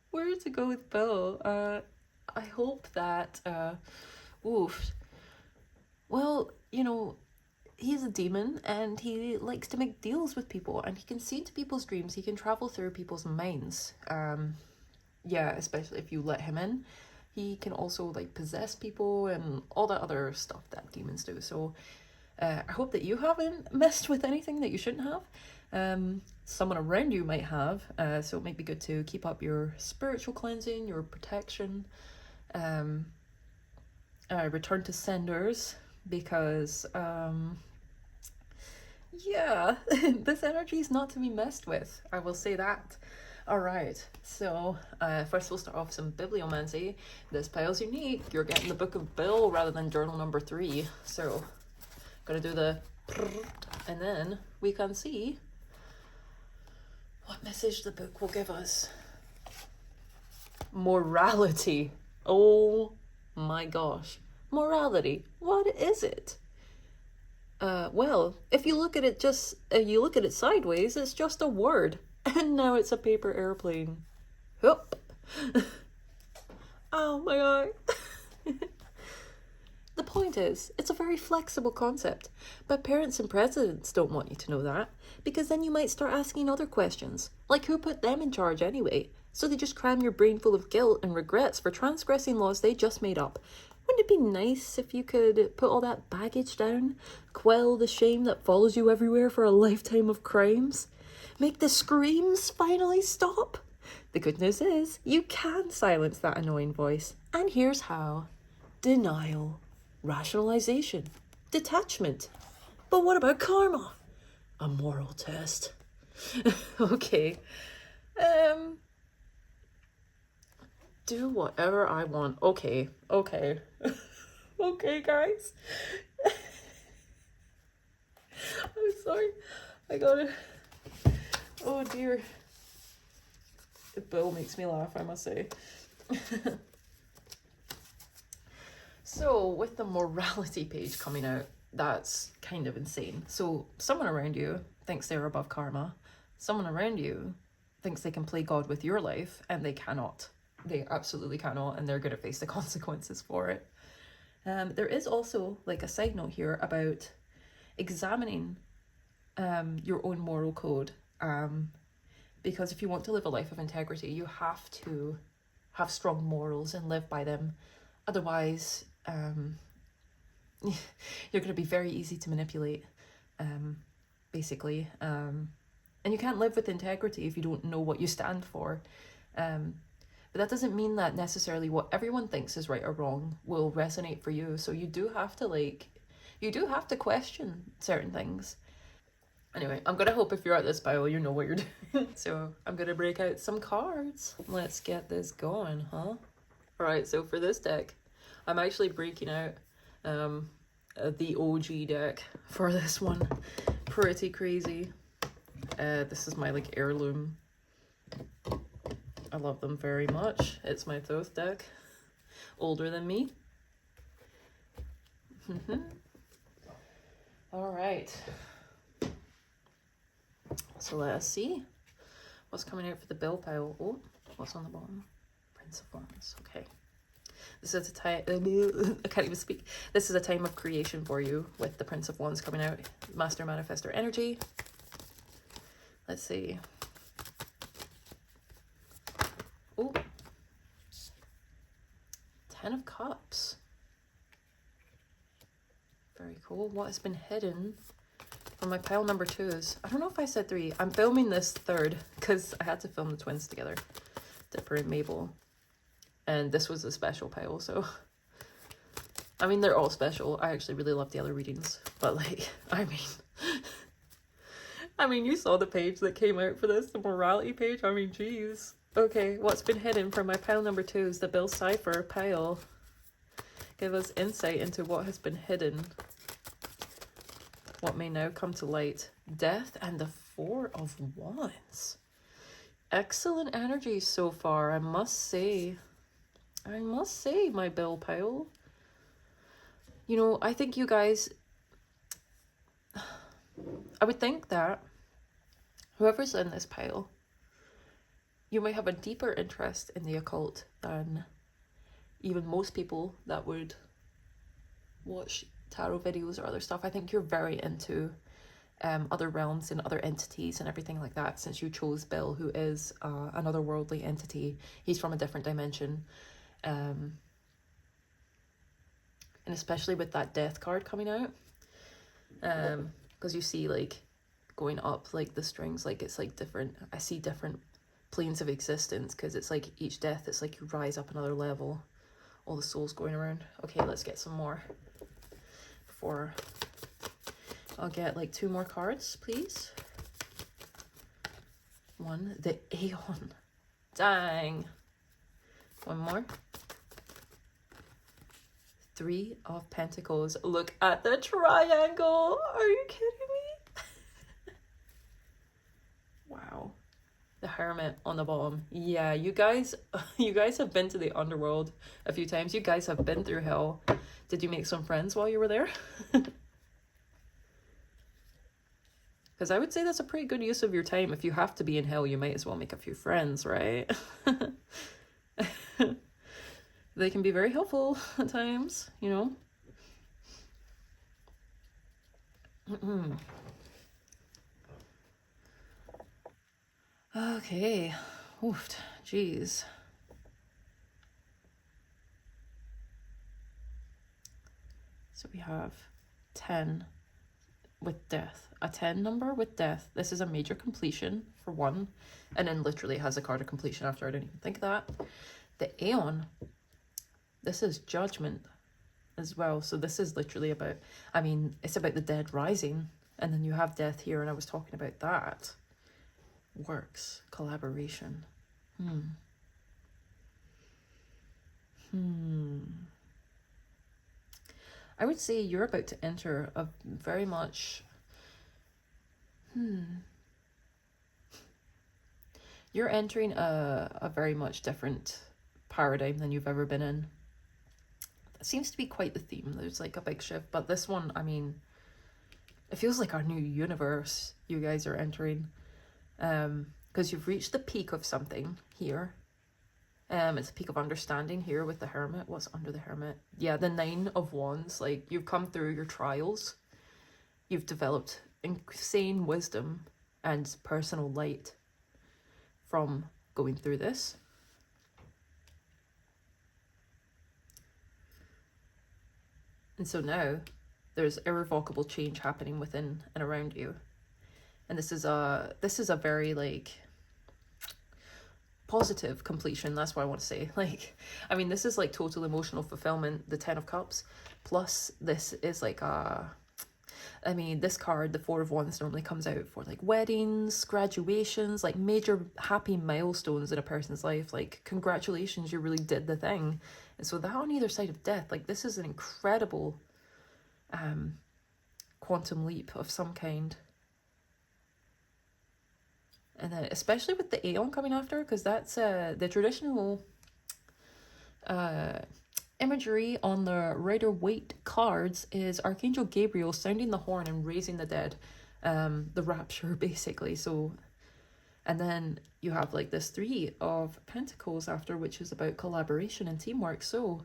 Where to go with Bill? I hope that, well, you know, he's a demon, and he likes to make deals with people, and he can see into people's dreams. He can travel through people's minds. Yeah, especially if you let him in. He can also, like, possess people and all that other stuff that demons do. So I hope that you haven't messed with anything that you shouldn't have. Someone around you might have, so it might be good to keep up your spiritual cleansing, your protection. Return to senders, because yeah, this energy is not to be messed with, I will say that. All right, so first we'll start off some bibliomancy. This pile's unique. You're getting the Book of Bill rather than journal number 3. So gonna do the and then we can see what message the book will give us. Morality. Oh my gosh. Morality. What is it? Well, if you look at it sideways, it's just a word. And now it's a paper airplane. Hup. Oh my god. The point is, it's a very flexible concept, but parents and presidents don't want you to know that, because then you might start asking other questions, like who put them in charge anyway? So they just cram your brain full of guilt and regrets for transgressing laws they just made up. Wouldn't it be nice if you could put all that baggage down, quell the shame that follows you everywhere for a lifetime of crimes? Make the screams finally stop? The good news is, you can silence that annoying voice, and here's how. Denial. Rationalization, detachment. But what about karma? A moral test. Okay. Do whatever I want. Okay. Okay, guys. I'm sorry. I got it. Oh dear. Bill makes me laugh, I must say. So, with the morality page coming out, that's kind of insane. So, someone around you thinks they're above karma. Someone around you thinks they can play God with your life, and they cannot. They absolutely cannot, and they're going to face the consequences for it. There is also, like, a side note here about examining your own moral code. Because if you want to live a life of integrity, you have to have strong morals and live by them. Otherwise, you're going to be very easy to manipulate, basically. And you can't live with integrity if you don't know what you stand for. But that doesn't mean that necessarily what everyone thinks is right or wrong will resonate for you. So you do have to question certain things. Anyway, I'm going to hope if you're at this pile, you know what you're doing. So I'm going to break out some cards. Let's get this going, huh? Alright, so for this deck, I'm actually breaking out the OG deck for this one. Pretty crazy. This is my like heirloom. I love them very much. It's my Thoth deck. Older than me. Alright. So let us see what's coming out for the bill pile. Oh, what's on the bottom? Prince of Wands. Okay. This is a time, I can't even speak. This is a time of creation for you with the Prince of Wands coming out. Master Manifestor energy. Let's see. Oh. 10 of Cups. Very cool. What has been hidden from my pile number 2s? I don't know if I said 3. I'm filming this 3rd because I had to film the twins together. Dipper and Mabel. And this was a special pile, so... I mean, they're all special. I actually really love the other readings. But, like, I mean, you saw the page that came out for this, the morality page. I mean, geez. Okay, what's been hidden from my pile number 2s, the Bill Cipher pile. Give us insight into what has been hidden. What may now come to light. Death and the 4 of Wands. Excellent energy so far, I must say. My Bill pile. You know, I think you guys... I would think that whoever's in this pile, you might have a deeper interest in the occult than even most people that would watch tarot videos or other stuff. I think you're very into other realms and other entities and everything like that, since you chose Bill, who is an otherworldly entity. He's from a different dimension. And especially with that death card coming out, because you see like going up like the strings, like it's like different, I see different planes of existence, because it's like each death, it's like you rise up another level, all the souls going around. Okay, let's get some more before I'll get like 2 more cards, please. 1, the Aeon. Dang. 1 more. 3 of Pentacles. Look at the triangle. Are you kidding me? Wow. hermit on the bottom. Yeah, you guys have been to the underworld a few times. You guys have been through hell. Did you make some friends while you were there? Because I would say that's a pretty good use of your time. If you have to be in hell, you might as well make a few friends, right? They can be very helpful at times, you know? Okay. Oof, jeez. So we have 10 with death. A 10 number with death. This is a major completion for one. And then literally has a card of completion after. I didn't even think of that. The Aeon. This is judgment as well. So this is literally about, I mean, it's about the dead rising. And then you have death here, and I was talking about that. Works. Collaboration. I would say you're about to enter a very much... You're entering a very much different paradigm than you've ever been in. That seems to be quite the theme. There's like a big shift. But this one, I mean, it feels like a new universe you guys are entering. Because you've reached the peak of something here. It's a peak of understanding here with the Hermit. What's under the Hermit? Yeah, the 9 of Wands. Like, you've come through your trials. You've developed insane wisdom and personal light from going through this. And so now there's irrevocable change happening within and around you. And this is a very like positive completion. That's what I want to say. Like, I mean, this is like total emotional fulfillment, the 10 of Cups. Plus this is like I mean, this card, the 4 of Wands, normally comes out for like weddings, graduations, like major happy milestones in a person's life. Like, congratulations, you really did the thing. And so that on either side of death, like this is an incredible quantum leap of some kind. And then especially with the Aeon coming after, because that's the traditional imagery on the Rider-Waite cards is Archangel Gabriel sounding the horn and raising the dead, the rapture basically. So, and then you have like this 3 of Pentacles after, which is about collaboration and teamwork. So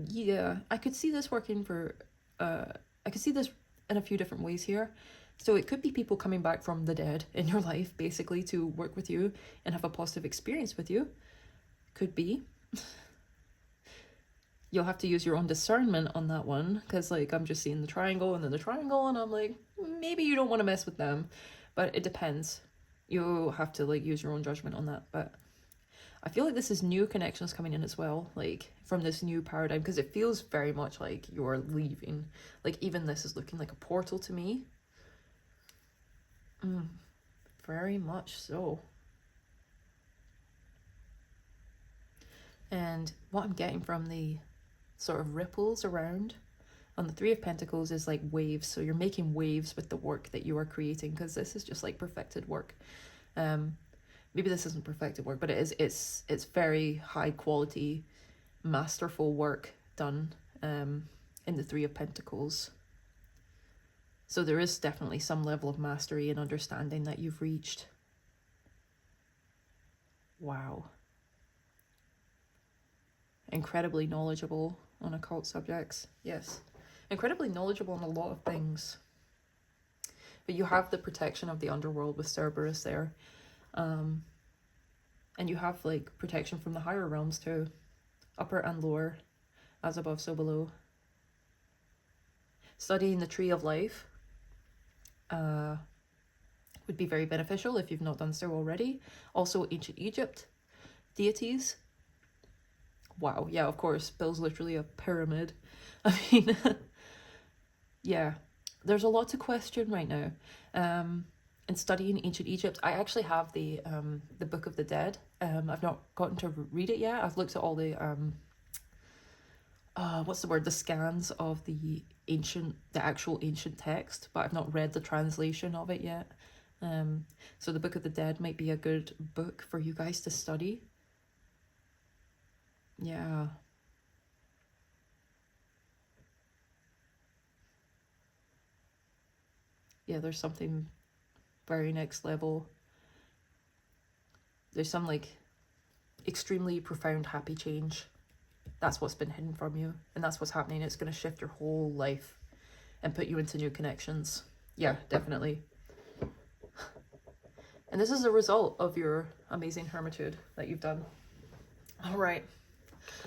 yeah, I could see this working for I could see this in a few different ways here. So it could be people coming back from the dead in your life basically to work with you and have a positive experience with you. Could be. You'll have to use your own discernment on that one, because like I'm just seeing the triangle and then the triangle, and I'm like, maybe you don't want to mess with them, but it depends. You have to like use your own judgment on that. But I feel like this is new connections coming in as well, like from this new paradigm, because it feels very much like you're leaving. Like even this is looking like a portal to me. Very much so. And what I'm getting from the sort of ripples around on the 3 of Pentacles is like waves. So you're making waves with the work that you are creating, because this is just like perfected work. Maybe this isn't perfected work, but it's very high quality, masterful work done in the 3 of Pentacles. So there is definitely some level of mastery and understanding that you've reached. Wow. Incredibly knowledgeable on occult subjects. Yes. Incredibly knowledgeable on a lot of things. But you have the protection of the underworld with Cerberus there. And you have like protection from the higher realms too. Upper and lower. As above, so below. Studying the Tree of Life would be very beneficial if you've not done so already. Also, ancient Egypt deities. Wow, yeah, of course, Bill's literally a pyramid. I mean, yeah, there's a lot to question right now. And studying ancient Egypt, I actually have the Book of the Dead. I've not gotten to read it yet. I've looked at all the what's the word? The scans of the actual ancient text, but I've not read the translation of it yet. So the Book of the Dead might be a good book for you guys to study. Yeah. Yeah, there's something very next level. There's some like extremely profound happy change. That's what's been hidden from you, and that's what's happening. It's going to shift your whole life and put you into new connections. Yeah, definitely. And this is a result of your amazing hermitude that you've done. All right,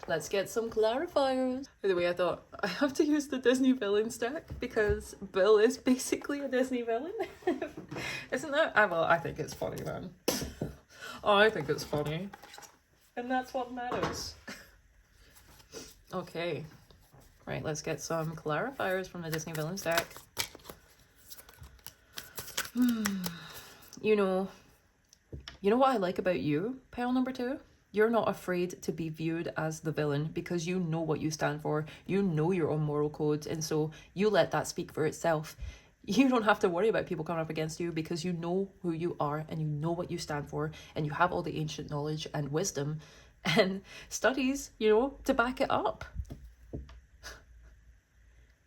let's get some clarifiers. By the way, I thought I have to use the Disney villain stack because Bill is basically a Disney villain. Isn't that? Well, I think it's funny, man. I think it's funny. And that's what matters. Okay. Right, let's get some clarifiers from the Disney villain stack. You know what I like about you, pile number 2? You're not afraid to be viewed as the villain because you know what you stand for. You know your own moral codes, and so you let that speak for itself. You don't have to worry about people coming up against you because you know who you are and you know what you stand for, and you have all the ancient knowledge and wisdom and studies, to back it up.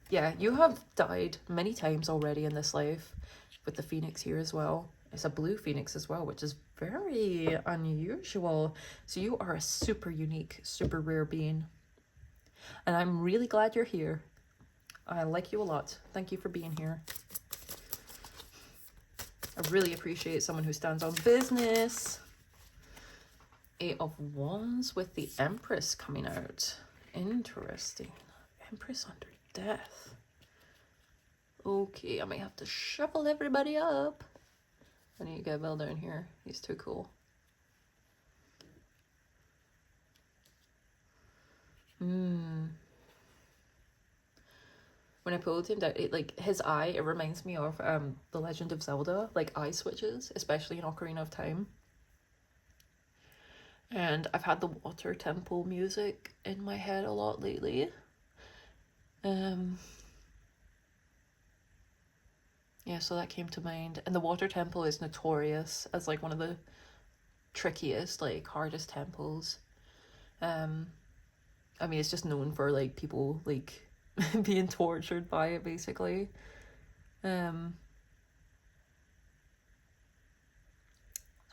Yeah, you have died many times already in this life, with the phoenix here as well. It's a blue phoenix as well, which is very unusual. So you are a super unique, super rare being. And I'm really glad you're here. I like you a lot. Thank you for being here. I really appreciate someone who stands on business. 8 of Wands with the Empress coming out. Interesting. Empress under death. Okay, I might have to shuffle everybody up. I need to get Bill down here. He's too cool. When I pulled him down, his eye, it reminds me of The Legend of Zelda, like eye switches, especially in Ocarina of Time. And I've had the water temple music in my head a lot lately. Yeah, so that came to mind. And the water temple is notorious as like one of the trickiest, like hardest temples. I mean, it's just known for like people like being tortured by it, basically. I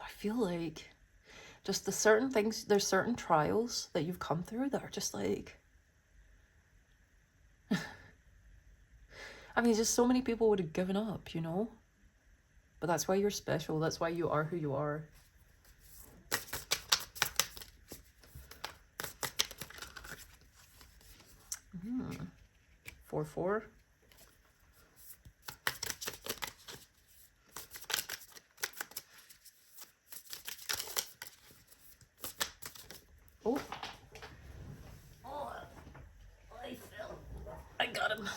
feel like just there's certain trials that you've come through that are just like, I mean, just so many people would have given up, But that's why you're special. That's why you are who you are. Mm-hmm. 4-4. Oh. I got him.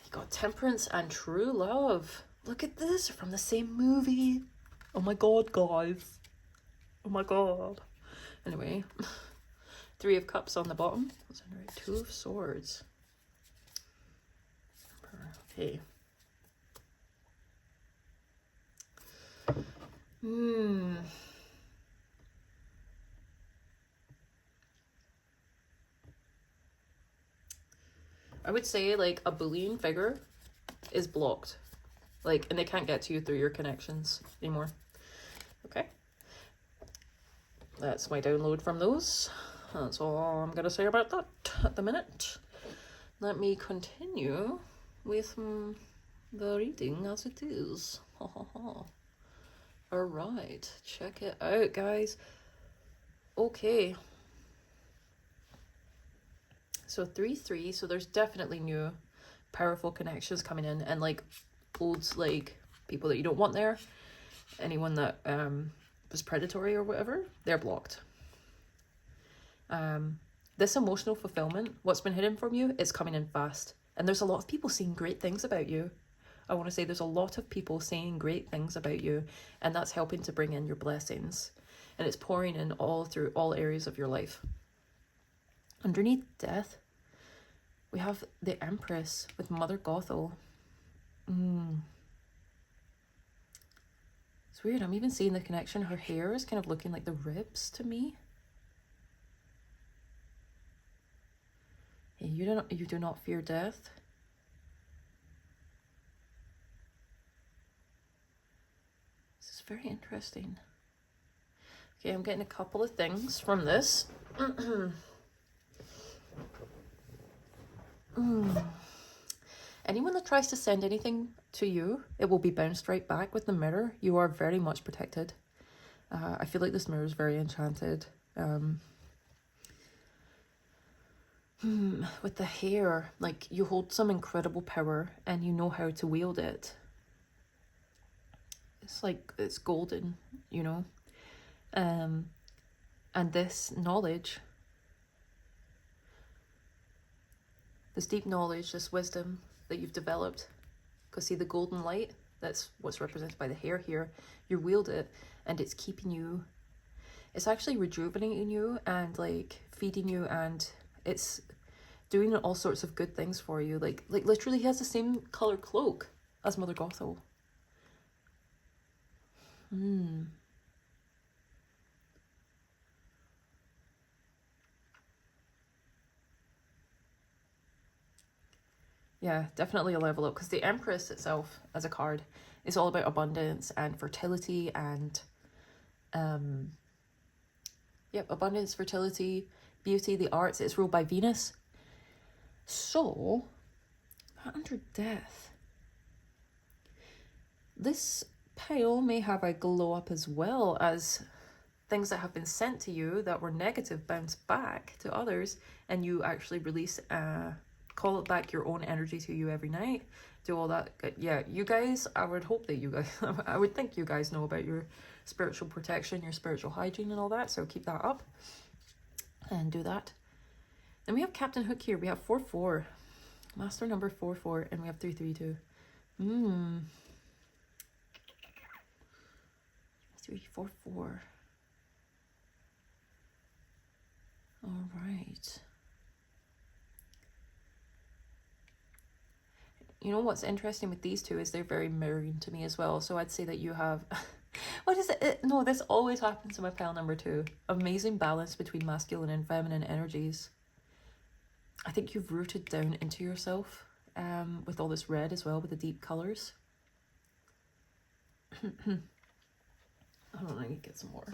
He got Temperance and True Love. Look at this, from the same movie. Oh my god, guys. Oh my god. Anyway, 3 of Cups on the bottom. What's under it? 2 of Swords. Okay. I would say like a bullying figure is blocked. And they can't get to you through your connections anymore. Okay. That's my download from those. That's all I'm going to say about that at the minute. Let me continue with the reading as it is. Alright, check it out, guys. Okay. So 3-3, so there's definitely new powerful connections coming in, and like old people that you don't want there. Anyone that was predatory or whatever, they're blocked. This emotional fulfillment, what's been hidden from you, is coming in fast. And there's a lot of people saying great things about you. I want to say there's a lot of people saying great things about you, and that's helping to bring in your blessings. And it's pouring in all through all areas of your life. Underneath death, we have the Empress with Mother Gothel. It's weird. I'm even seeing the connection. Her hair is kind of looking like the ribs to me. Hey, you do not fear death. This is very interesting. Okay, I'm getting a couple of things from this. Anyone that tries to send anything to you, it will be bounced right back with the mirror. You are very much protected. I feel like this mirror is very enchanted. With the hair, like you hold some incredible power and you know how to wield it. It's like, it's golden, you know? And this knowledge, this deep knowledge, this wisdom that you've developed, because see the golden light, that's what's represented by the hair here, you wield it and it's keeping you, it's actually rejuvenating you and like feeding you, and it's doing all sorts of good things for you. Like literally he has the same color cloak as Mother Gothel. Yeah, definitely a level up, because the Empress itself as a card is all about abundance and fertility and abundance, fertility, beauty, the arts. It's ruled by Venus. So, under death, this pile may have a glow up as well, as things that have been sent to you that were negative bounce back to others, and you actually release call it back your own energy to you every night, do all that. Yeah, you guys, I would hope that you guys, I would think you guys know about your spiritual protection, your spiritual hygiene and all that, so keep that up and do that. Then we have Captain Hook here. We have 4-4, master number 4-4, and we have 3-3-2. 3-4-4. All right. You know what's interesting with these two is they're very mirroring to me as well. So I'd say that you have, what is it? No, this always happens in my pile number 2. Amazing balance between masculine and feminine energies. I think you've rooted down into yourself with all this red as well, with the deep colours. I don't know, I need to get some more.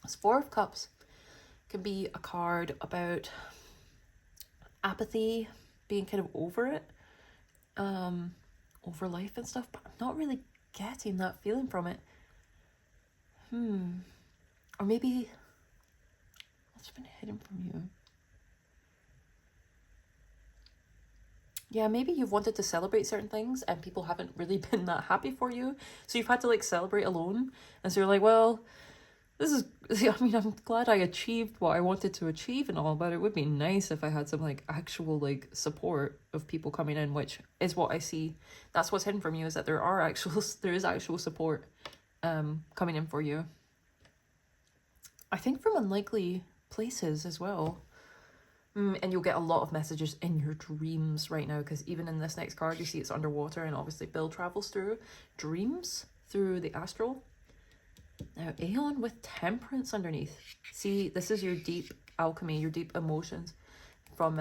This 4 of Cups can be a card about apathy, being kind of over it, over life and stuff, but I'm not really getting that feeling from it. Or maybe what's been hidden from you? Yeah, maybe you've wanted to celebrate certain things and people haven't really been that happy for you, so you've had to like celebrate alone, and so you're like, well, this is, I mean, I'm glad I achieved what I wanted to achieve and all, but it would be nice if I had some like actual like support of people coming in, which is what I see. That's what's hidden from you, is that there is actual support coming in for you. I think from unlikely places as well. And you'll get a lot of messages in your dreams right now, because even in this next card, you see it's underwater, and obviously Bill travels through dreams, through the astral. Now, Aeon with Temperance underneath. See, this is your deep alchemy, your deep emotions from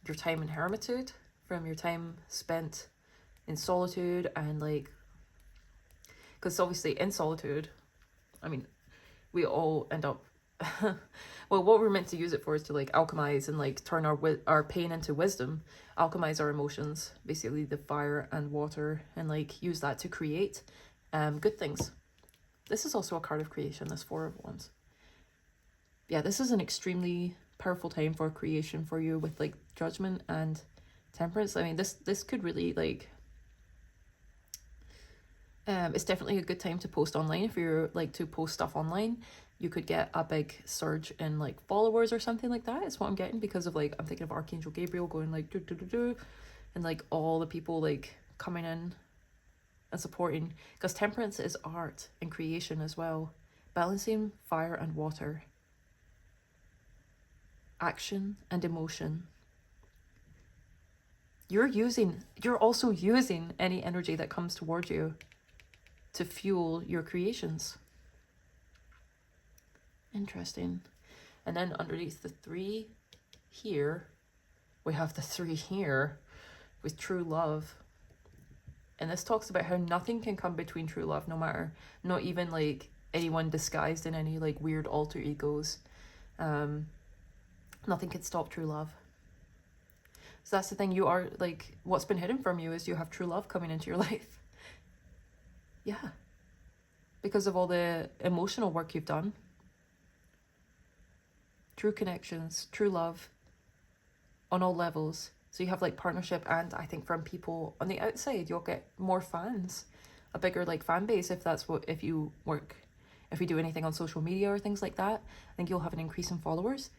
your time in hermitude, from your time spent in solitude, and like, because obviously in solitude, I mean, we all end up, well, what we're meant to use it for is to like alchemize and like turn our pain into wisdom, alchemize our emotions, basically the fire and water, and like use that to create good things. This is also a card of creation, this 4 of Wands. Yeah, this is an extremely powerful time for creation for you with like Judgment and Temperance. I mean, this could really like, it's definitely a good time to post online. If you're like to post stuff online, you could get a big surge in like followers or something like that. Is what I'm getting, because of like, I'm thinking of Archangel Gabriel going like do do do do, and like all the people like coming in and supporting, because Temperance is art and creation as well, balancing fire and water, action and emotion. you're also using any energy that comes toward you to fuel your creations. Interesting. And then underneath the 3 here, we have the 3 here with true love. And this talks about how nothing can come between true love, no matter, not even like anyone disguised in any like weird alter egos. Nothing can stop true love. So that's the thing, you are like, what's been hidden from you is you have true love coming into your life. Yeah. Because of all the emotional work you've done. True connections, true love on all levels. So you have like partnership, and I think from people on the outside, you'll get more fans, a bigger like fan base if you do anything on social media or things like that. I think you'll have an increase in followers.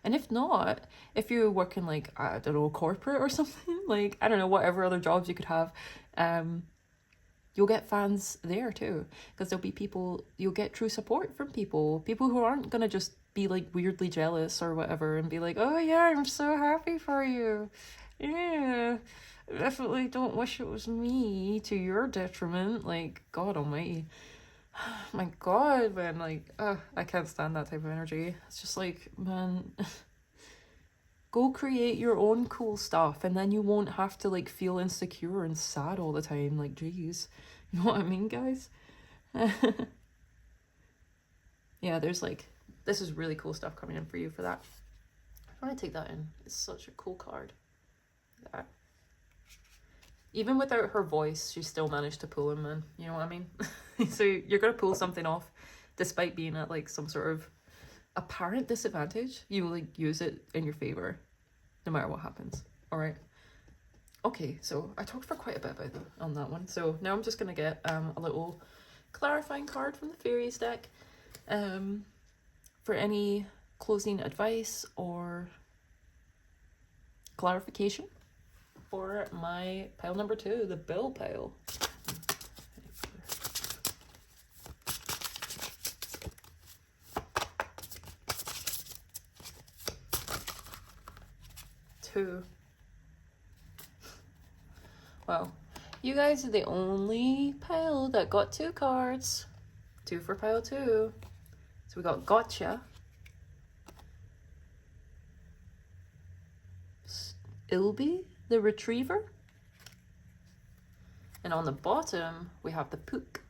And if not, if you work in like, I don't know, corporate or something, like, I don't know, whatever other jobs you could have, you'll get fans there too. Because there'll be people, you'll get true support from people who aren't going to just be like weirdly jealous or whatever and be like, oh yeah, I'm so happy for you. Yeah, definitely don't wish it was me to your detriment. Like, God almighty. My God, man, like, I can't stand that type of energy. It's just like, man, go create your own cool stuff, and then you won't have to like feel insecure and sad all the time. Like, geez, you know what I mean, guys? Yeah, there's like, this is really cool stuff coming in for you for that. I want to take that in. It's such a cool card. That. Even without her voice, she still managed to pull him in. You know what I mean? So you're going to pull something off despite being at like some sort of apparent disadvantage. You like use it in your favor no matter what happens. All right. Okay, so I talked for quite a bit about that on that one. So now I'm just going to get a little clarifying card from the fairies deck for any closing advice or clarification for my pile number 2, the bill pile. Two. Wow. You guys are the only pile that got 2 cards. 2 for pile 2. So we got Gotcha. Ilby, the Retriever. And on the bottom, we have the Pook.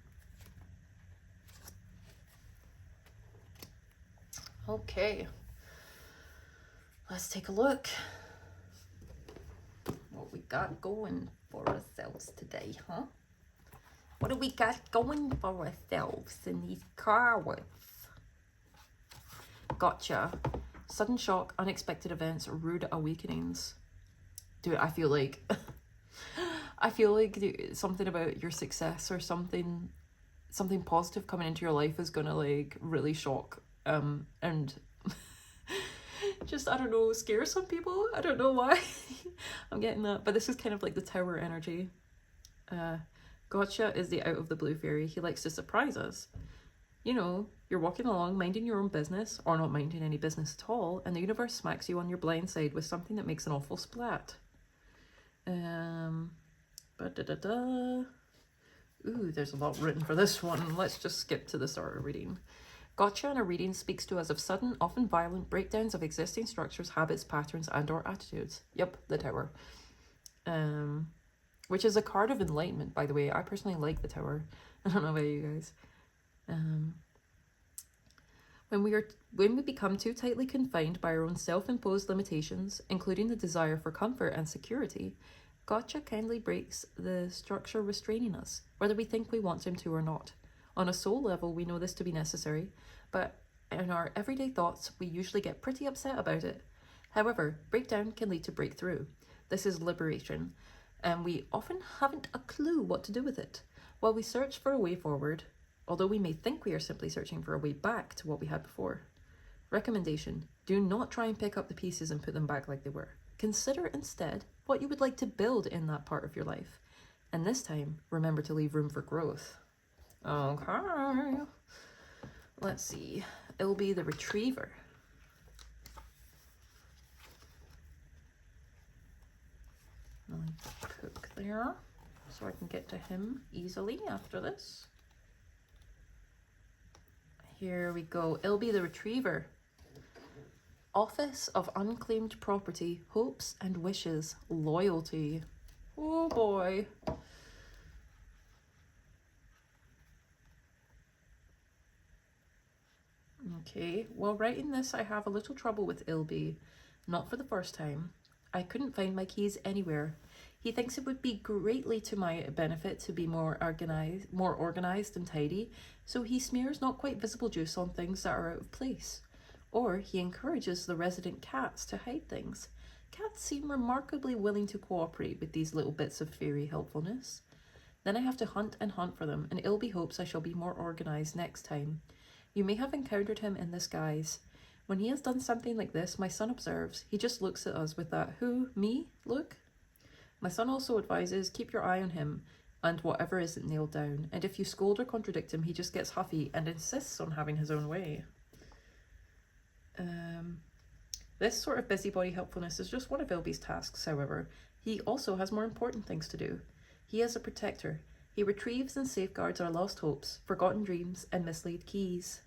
Okay. Let's take a look. What we got going for ourselves today, huh? What do we got going for ourselves in these cards? Gotcha. Sudden shock, unexpected events, rude awakenings. Dude, I feel like something about your success or something positive coming into your life is gonna like really shock and just, I don't know, scare some people. I don't know why. I'm getting that, but this is kind of like the Tower energy. Gotcha is the out of the blue fairy. He likes to surprise us. You know, you're walking along, minding your own business, or not minding any business at all, and the universe smacks you on your blind side with something that makes an awful splat. Ooh, there's a lot written for this one. Let's just skip to the start of reading. Gotcha in a reading speaks to us of sudden, often violent breakdowns of existing structures, habits, patterns, and or attitudes. Yep, the Tower. Which is a card of enlightenment, by the way. I personally like the Tower. I don't know about you guys. When we become too tightly confined by our own self-imposed limitations, including the desire for comfort and security, Gotcha kindly breaks the structure restraining us, whether we think we want him to or not. On a soul level, we know this to be necessary, but in our everyday thoughts, we usually get pretty upset about it. However, breakdown can lead to breakthrough. This is liberation, and we often haven't a clue what to do with it. While we search for a way forward, although we may think we are simply searching for a way back to what we had before. Recommendation: do not try and pick up the pieces and put them back like they were. Consider instead what you would like to build in that part of your life. And this time, remember to leave room for growth. Okay. Let's see. It'll be the Retriever. I'll leave the Puck there so I can get to him easily after this. Here we go. Ilby the Retriever. Office of Unclaimed Property, Hopes and Wishes, Loyalty. Oh boy. Okay, while writing this, I have a little trouble with Ilby. Not for the first time. I couldn't find my keys anywhere. He thinks it would be greatly to my benefit to be more organized and tidy, so he smears not quite visible juice on things that are out of place. Or he encourages the resident cats to hide things. Cats seem remarkably willing to cooperate with these little bits of fairy helpfulness. Then I have to hunt and hunt for them, and Ilby hopes I shall be more organized next time. You may have encountered him in this guise. When he has done something like this, my son observes. He just looks at us with that "who, me?" look. My son also advises, keep your eye on him and whatever isn't nailed down, and if you scold or contradict him, he just gets huffy and insists on having his own way. This sort of busybody helpfulness is just one of Ilby's tasks, however. He also has more important things to do. He is a protector. He retrieves and safeguards our lost hopes, forgotten dreams, and mislaid keys.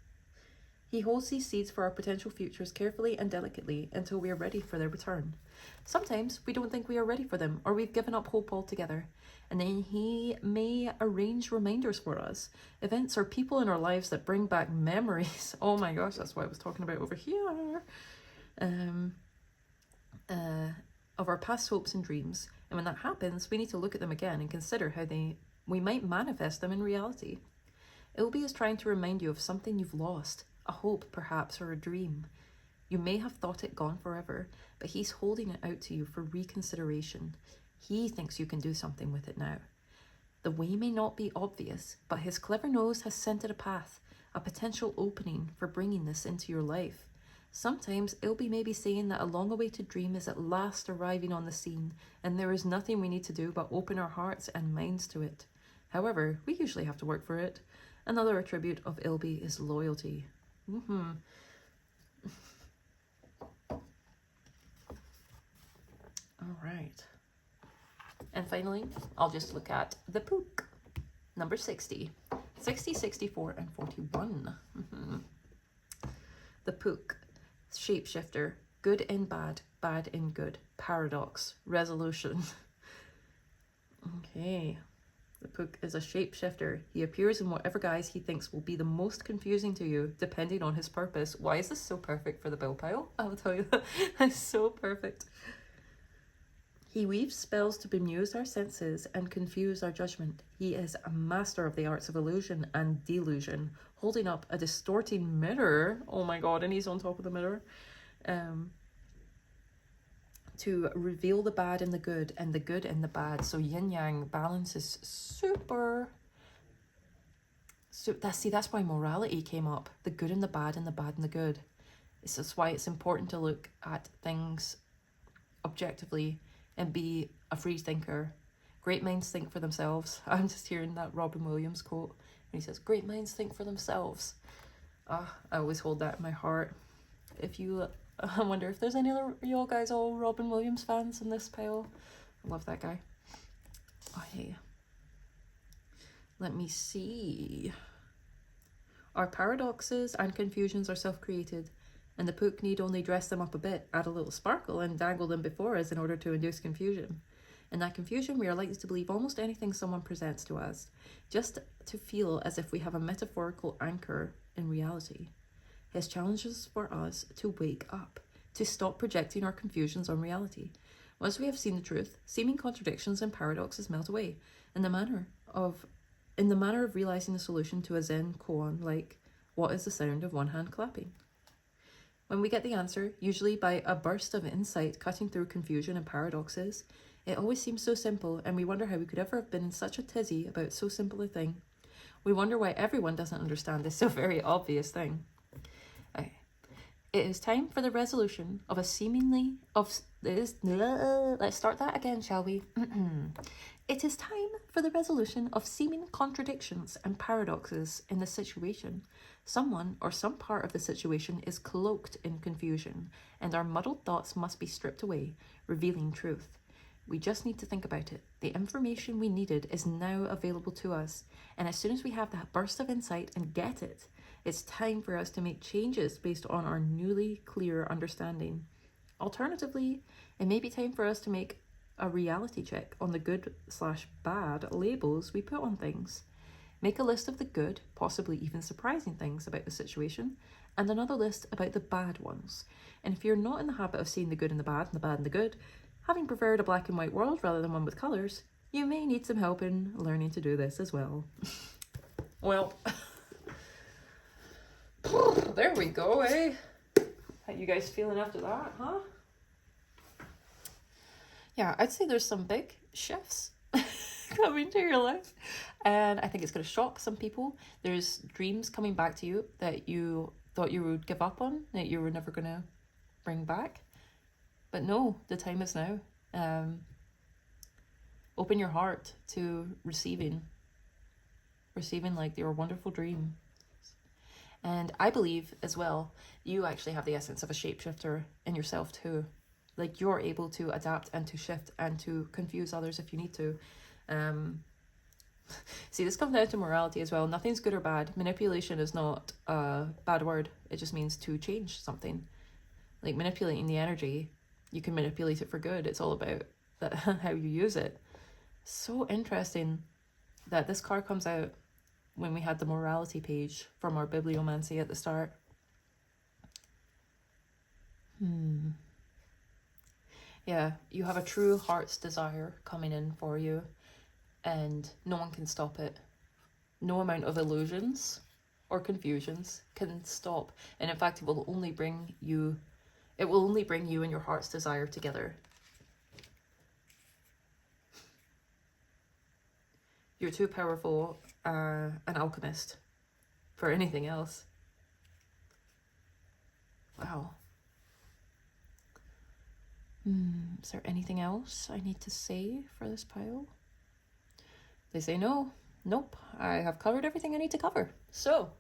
He holds these seeds for our potential futures carefully and delicately until we are ready for their return. Sometimes we don't think we are ready for them, or we've given up hope altogether. And then he may arrange reminders for us, events or people in our lives that bring back memories. Oh my gosh, that's what I was talking about over here. Of our past hopes and dreams. And when that happens, we need to look at them again and consider how we might manifest them in reality. Ilby is trying to remind you of something you've lost, a hope perhaps, or a dream. You may have thought it gone forever, but he's holding it out to you for reconsideration. He thinks you can do something with it now. The way may not be obvious, but his clever nose has scented a path, a potential opening for bringing this into your life. Sometimes Ilby may be saying that a long-awaited dream is at last arriving on the scene, and there is nothing we need to do but open our hearts and minds to it. However, we usually have to work for it. Another attribute of Ilby is loyalty. All right. And finally, I'll just look at the Puck. Number 60. 60, 64, and 41. The Puck. Shapeshifter. Good in bad, bad in good. Paradox. Resolution. Okay. The Puck is a shapeshifter. He appears in whatever guise he thinks will be the most confusing to you, depending on his purpose. Why is this so perfect for the bill pile? I will tell you that. It's so perfect. He weaves spells to bemuse our senses and confuse our judgment. He is a master of the arts of illusion and delusion, holding up a distorting mirror. Oh my god, and he's on top of the mirror. To reveal the bad and the good and the bad. So yin-yang balance is super. So that's why morality came up. The good and the bad and the bad and the good. That's why it's important to look at things objectively and be a free thinker. Great minds think for themselves. I'm just hearing that Robin Williams quote. And he says, great minds think for themselves. I always hold that in my heart. I wonder if there's any other y'all guys all Robin Williams fans in this pile. I love that guy. Okay. Let me see. Our paradoxes and confusions are self-created, and the Puck need only dress them up a bit, add a little sparkle, and dangle them before us in order to induce confusion. In that confusion, we are likely to believe almost anything someone presents to us, just to feel as if we have a metaphorical anchor in reality. His challenge is for us to wake up, to stop projecting our confusions on reality. Once we have seen the truth, seeming contradictions and paradoxes melt away, in the manner of realizing the solution to a Zen koan like, what is the sound of one hand clapping? When we get the answer, usually by a burst of insight cutting through confusion and paradoxes, it always seems so simple, and we wonder how we could ever have been in such a tizzy about so simple a thing. We wonder why everyone doesn't understand this so very obvious thing. It is time for the resolution of a let's start that again, shall we? It is time for the resolution of seeming contradictions and paradoxes in the situation. Someone or some part of the situation is cloaked in confusion, and our muddled thoughts must be stripped away, revealing truth. We just need to think about it. The information we needed is now available to us. And as soon as we have that burst of insight and get it, it's time for us to make changes based on our newly clear understanding. Alternatively, it may be time for us to make a reality check on the good/bad labels we put on things. Make a list of the good, possibly even surprising things about the situation, and another list about the bad ones. And if you're not in the habit of seeing the good and the bad and the bad and the good, having preferred a black and white world rather than one with colours, you may need some help in learning to do this as well. Well, there we go, eh? How you guys feeling after that, huh? Yeah, I'd say there's some big shifts coming to your life, and I think it's going to shock some people. There's dreams coming back to you that you thought you would give up on, that you were never going to bring back. But no, the time is now. Open your heart to receiving like your wonderful dream. And I believe as well, you actually have the essence of a shapeshifter in yourself too. Like, you're able to adapt and to shift and to confuse others if you need to. See, this comes down to morality as well. Nothing's good or bad. Manipulation is not a bad word. It just means to change something. Like, manipulating the energy, you can manipulate it for good. It's all about how you use it. So interesting that this card comes out when we had the morality page from our bibliomancy at the start. Yeah, you have a true heart's desire coming in for you, and no one can stop it. No amount of illusions or confusions can stop. And in fact, it will only bring you and your heart's desire together. You're too powerful, an alchemist, for anything else. Wow. Is there anything else I need to say for this pile? They say no. Nope. I have covered everything I need to cover. So,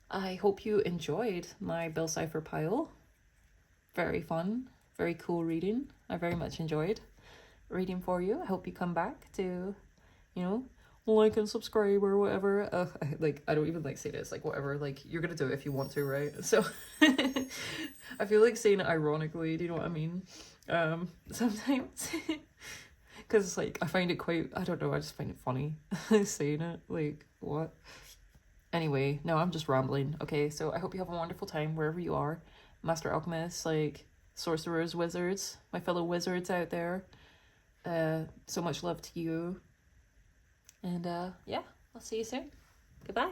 I hope you enjoyed my Bill Cipher pile. Very fun. Very cool reading. I very much enjoyed reading for you. I hope you come back to, like and subscribe or whatever. I don't even say this, whatever, you're gonna do it if you want to, right? So I feel like saying it ironically, do you know what I mean? Sometimes because I find it quite, I don't know, I just find it funny saying it, what? Anyway, no, I'm just rambling. Okay, so I hope you have a wonderful time wherever you are, master alchemists, sorcerers, wizards, my fellow wizards out there. So much love to you. And yeah, I'll see you soon. Goodbye.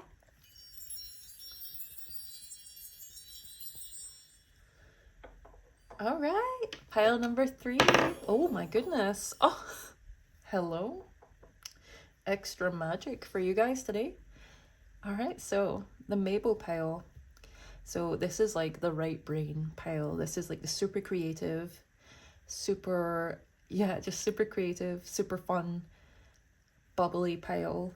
All right, pile number 3. Oh my goodness. Oh, hello. Extra magic for you guys today. All right, so the Mabel pile. So this is the right brain pile. This is the super creative, super creative, super fun, bubbly pile.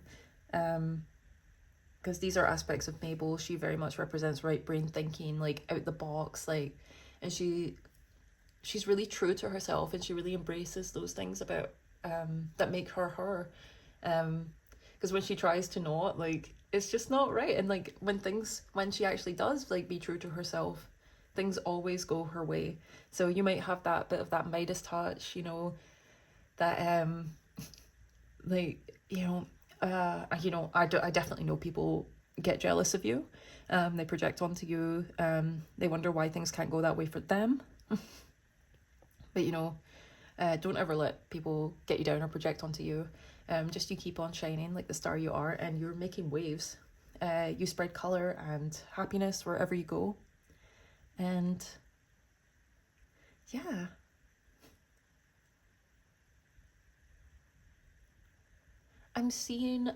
Because these are aspects of Mabel. She very much represents right brain thinking, out the box, and she's really true to herself, and she really embraces those things about that make her her. Because when she tries to not, it's just not right. And when she actually does be true to herself, things always go her way. So you might have that bit of that Midas touch, that I definitely know people get jealous of you. They project onto you. They wonder why things can't go that way for them. But don't ever let people get you down or project onto you. Just you keep on shining like the star you are, and you're making waves. You spread color and happiness wherever you go. And yeah. I'm seeing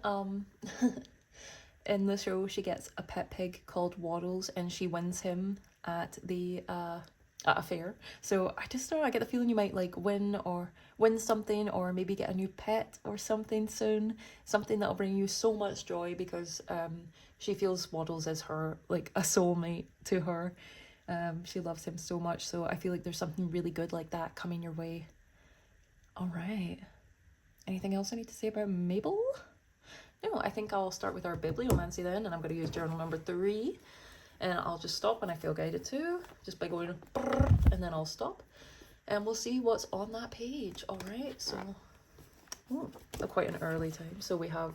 in the show she gets a pet pig called Waddles, and she wins him at the at a fair. So I just know, I get the feeling you might win something, or maybe get a new pet or something soon, something that'll bring you so much joy, because she feels Waddles as her a soulmate to her. She loves him so much, so I feel like there's something really good like that coming your way. All right. Anything else I need to say about Mabel? No, I think I'll start with our bibliomancy then, and I'm going to use journal number 3. And I'll just stop when I feel guided to, just by going brrr, and then I'll stop. And we'll see what's on that page. All right, so quite an early time. So we have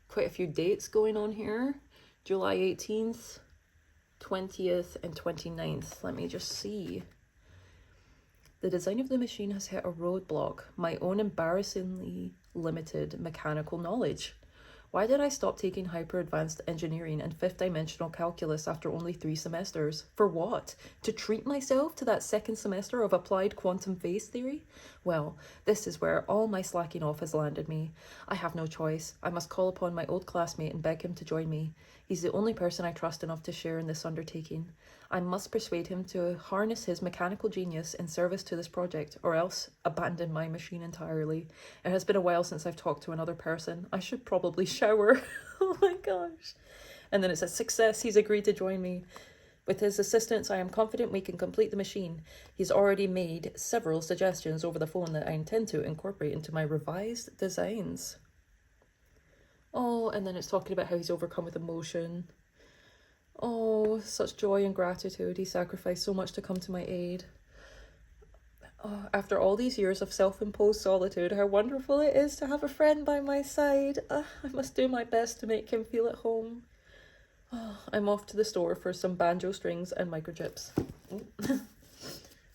quite a few dates going on here. July 18th, 20th, and 29th. Let me just see. The design of the machine has hit a roadblock. My own embarrassingly limited mechanical knowledge. Why did I stop taking hyper-advanced engineering and fifth-dimensional calculus after only 3 semesters? For what? To treat myself to that second semester of applied quantum phase theory? Well, this is where all my slacking off has landed me. I have no choice. I must call upon my old classmate and beg him to join me. He's the only person I trust enough to share in this undertaking. I must persuade him to harness his mechanical genius in service to this project, or else abandon my machine entirely. It has been a while since I've talked to another person. I should probably shower. Oh my gosh. And then it says, success, he's agreed to join me. With his assistance, I am confident we can complete the machine. He's already made several suggestions over the phone that I intend to incorporate into my revised designs. Oh, and then it's talking about how he's overcome with emotion. Oh, such joy and gratitude. He sacrificed so much to come to my aid. Oh, after all these years of self-imposed solitude, how wonderful it is to have a friend by my side. I must do my best to make him feel at home. Oh, I'm off to the store for some banjo strings and microchips.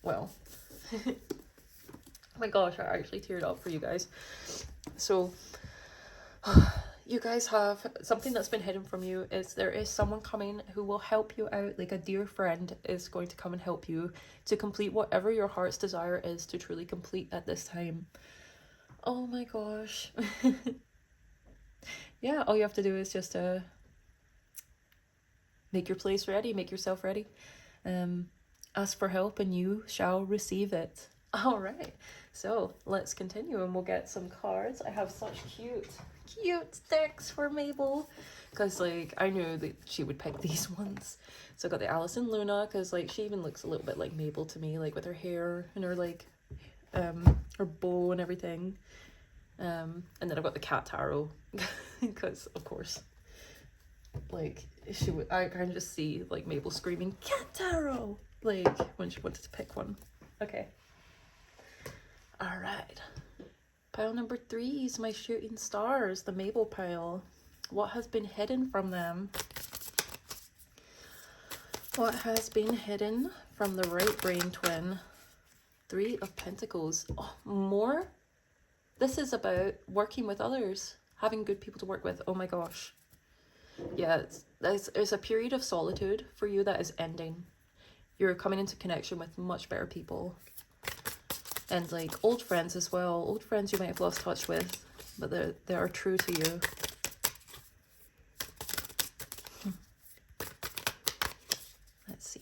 Well, oh my gosh, I actually teared up for you guys. So, you guys have something that's been hidden from you. Is there is someone coming who will help you out, like a dear friend is going to come and help you to complete whatever your heart's desire is to truly complete at this time. Oh my gosh. Yeah, all you have to do is just make your place ready, make yourself ready. Ask for help and you shall receive it. All right, so let's continue and we'll get some cards. I have such cute decks for Mabel because like I knew that she would pick these ones. So I got the Alice and Luna because like she even looks a little bit like Mabel to me, like with her hair and her like her bow and everything. And then I've got the Cat Tarot because of course like she would, I kind of just see like Mabel screaming Cat Tarot like when she wanted to pick one. Okay, all right. Pile number 3 is my shooting stars, the Mabel pile. What has been hidden from them? What has been hidden from the right brain twin? 3 of Pentacles. Oh, more? This is about working with others, having good people to work with. Oh my gosh. Yeah, it's a period of solitude for you that is ending. You're coming into connection with much better people. And like old friends as well. Old friends you might have lost touch with, but they are true to you. Let's see.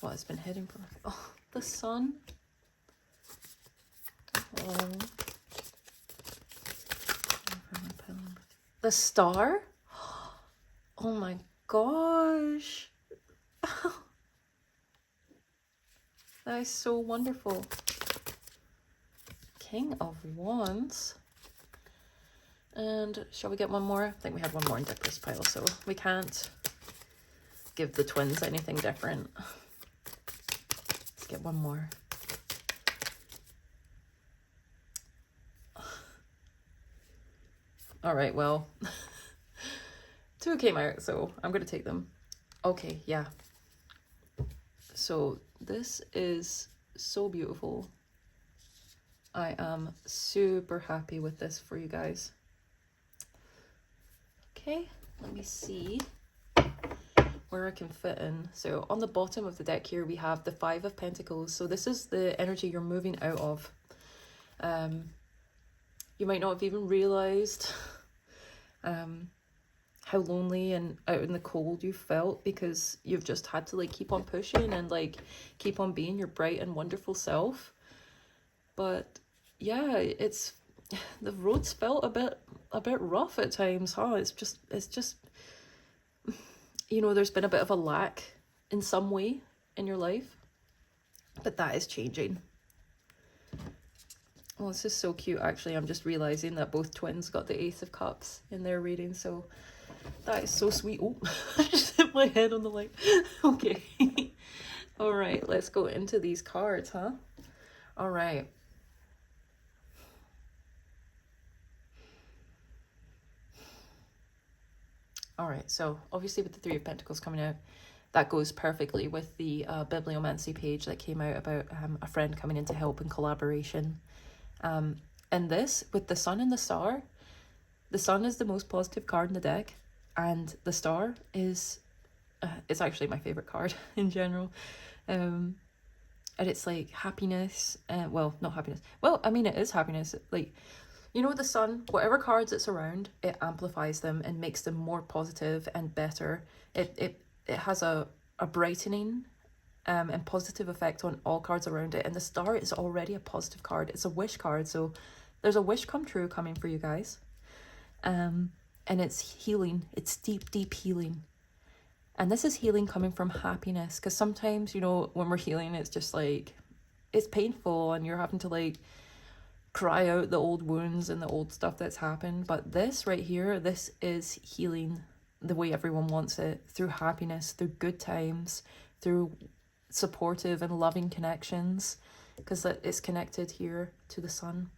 What has been hidden from... Oh, the sun. Oh. The star? Oh my gosh. That is so wonderful. King of Wands. And shall we get one more? I think we had one more in Dipper's pile, so we can't give the twins anything different. Let's get one more. All right, well, 2 came out, so I'm going to take them. Okay, yeah. So this is so beautiful. I am super happy with this for you guys. Okay, let me see where I can fit in. So on the bottom of the deck here, we have the 5 of Pentacles. So this is the energy you're moving out of. You might not have even realized how lonely and out in the cold you felt because you've just had to like keep on pushing and like keep on being your bright and wonderful self. But yeah, it's the roads felt a bit rough at times, huh? It's just you know, there's been a bit of a lack in some way in your life, but that is changing. Well, this is so cute, actually. I'm just realising that both twins got the Ace of Cups in their reading, so that is so sweet. Oh, I just hit my head on the light. Okay. All right, let's go into these cards, huh? All right. All right, so obviously with the Three of Pentacles coming out, that goes perfectly with the bibliomancy page that came out about a friend coming in to help in collaboration. And this, with the Sun and the Star, the Sun is the most positive card in the deck, and the Star is, it's actually my favourite card in general. And it's like happiness, well, not happiness. Well, I mean, it is happiness. Like, you know, the Sun, whatever cards it's around, it amplifies them and makes them more positive and better. It has a brightening and positive effect on all cards around it. And the Star is already a positive card. It's a wish card. So there's a wish come true coming for you guys. And it's healing. It's deep, deep healing. And this is healing coming from happiness. Because sometimes, you know, when we're healing, it's just like, it's painful and you're having to like cry out the old wounds and the old stuff that's happened. But this right here, this is healing the way everyone wants it, through happiness, through good times, through supportive and loving connections, because it's connected here to the Sun.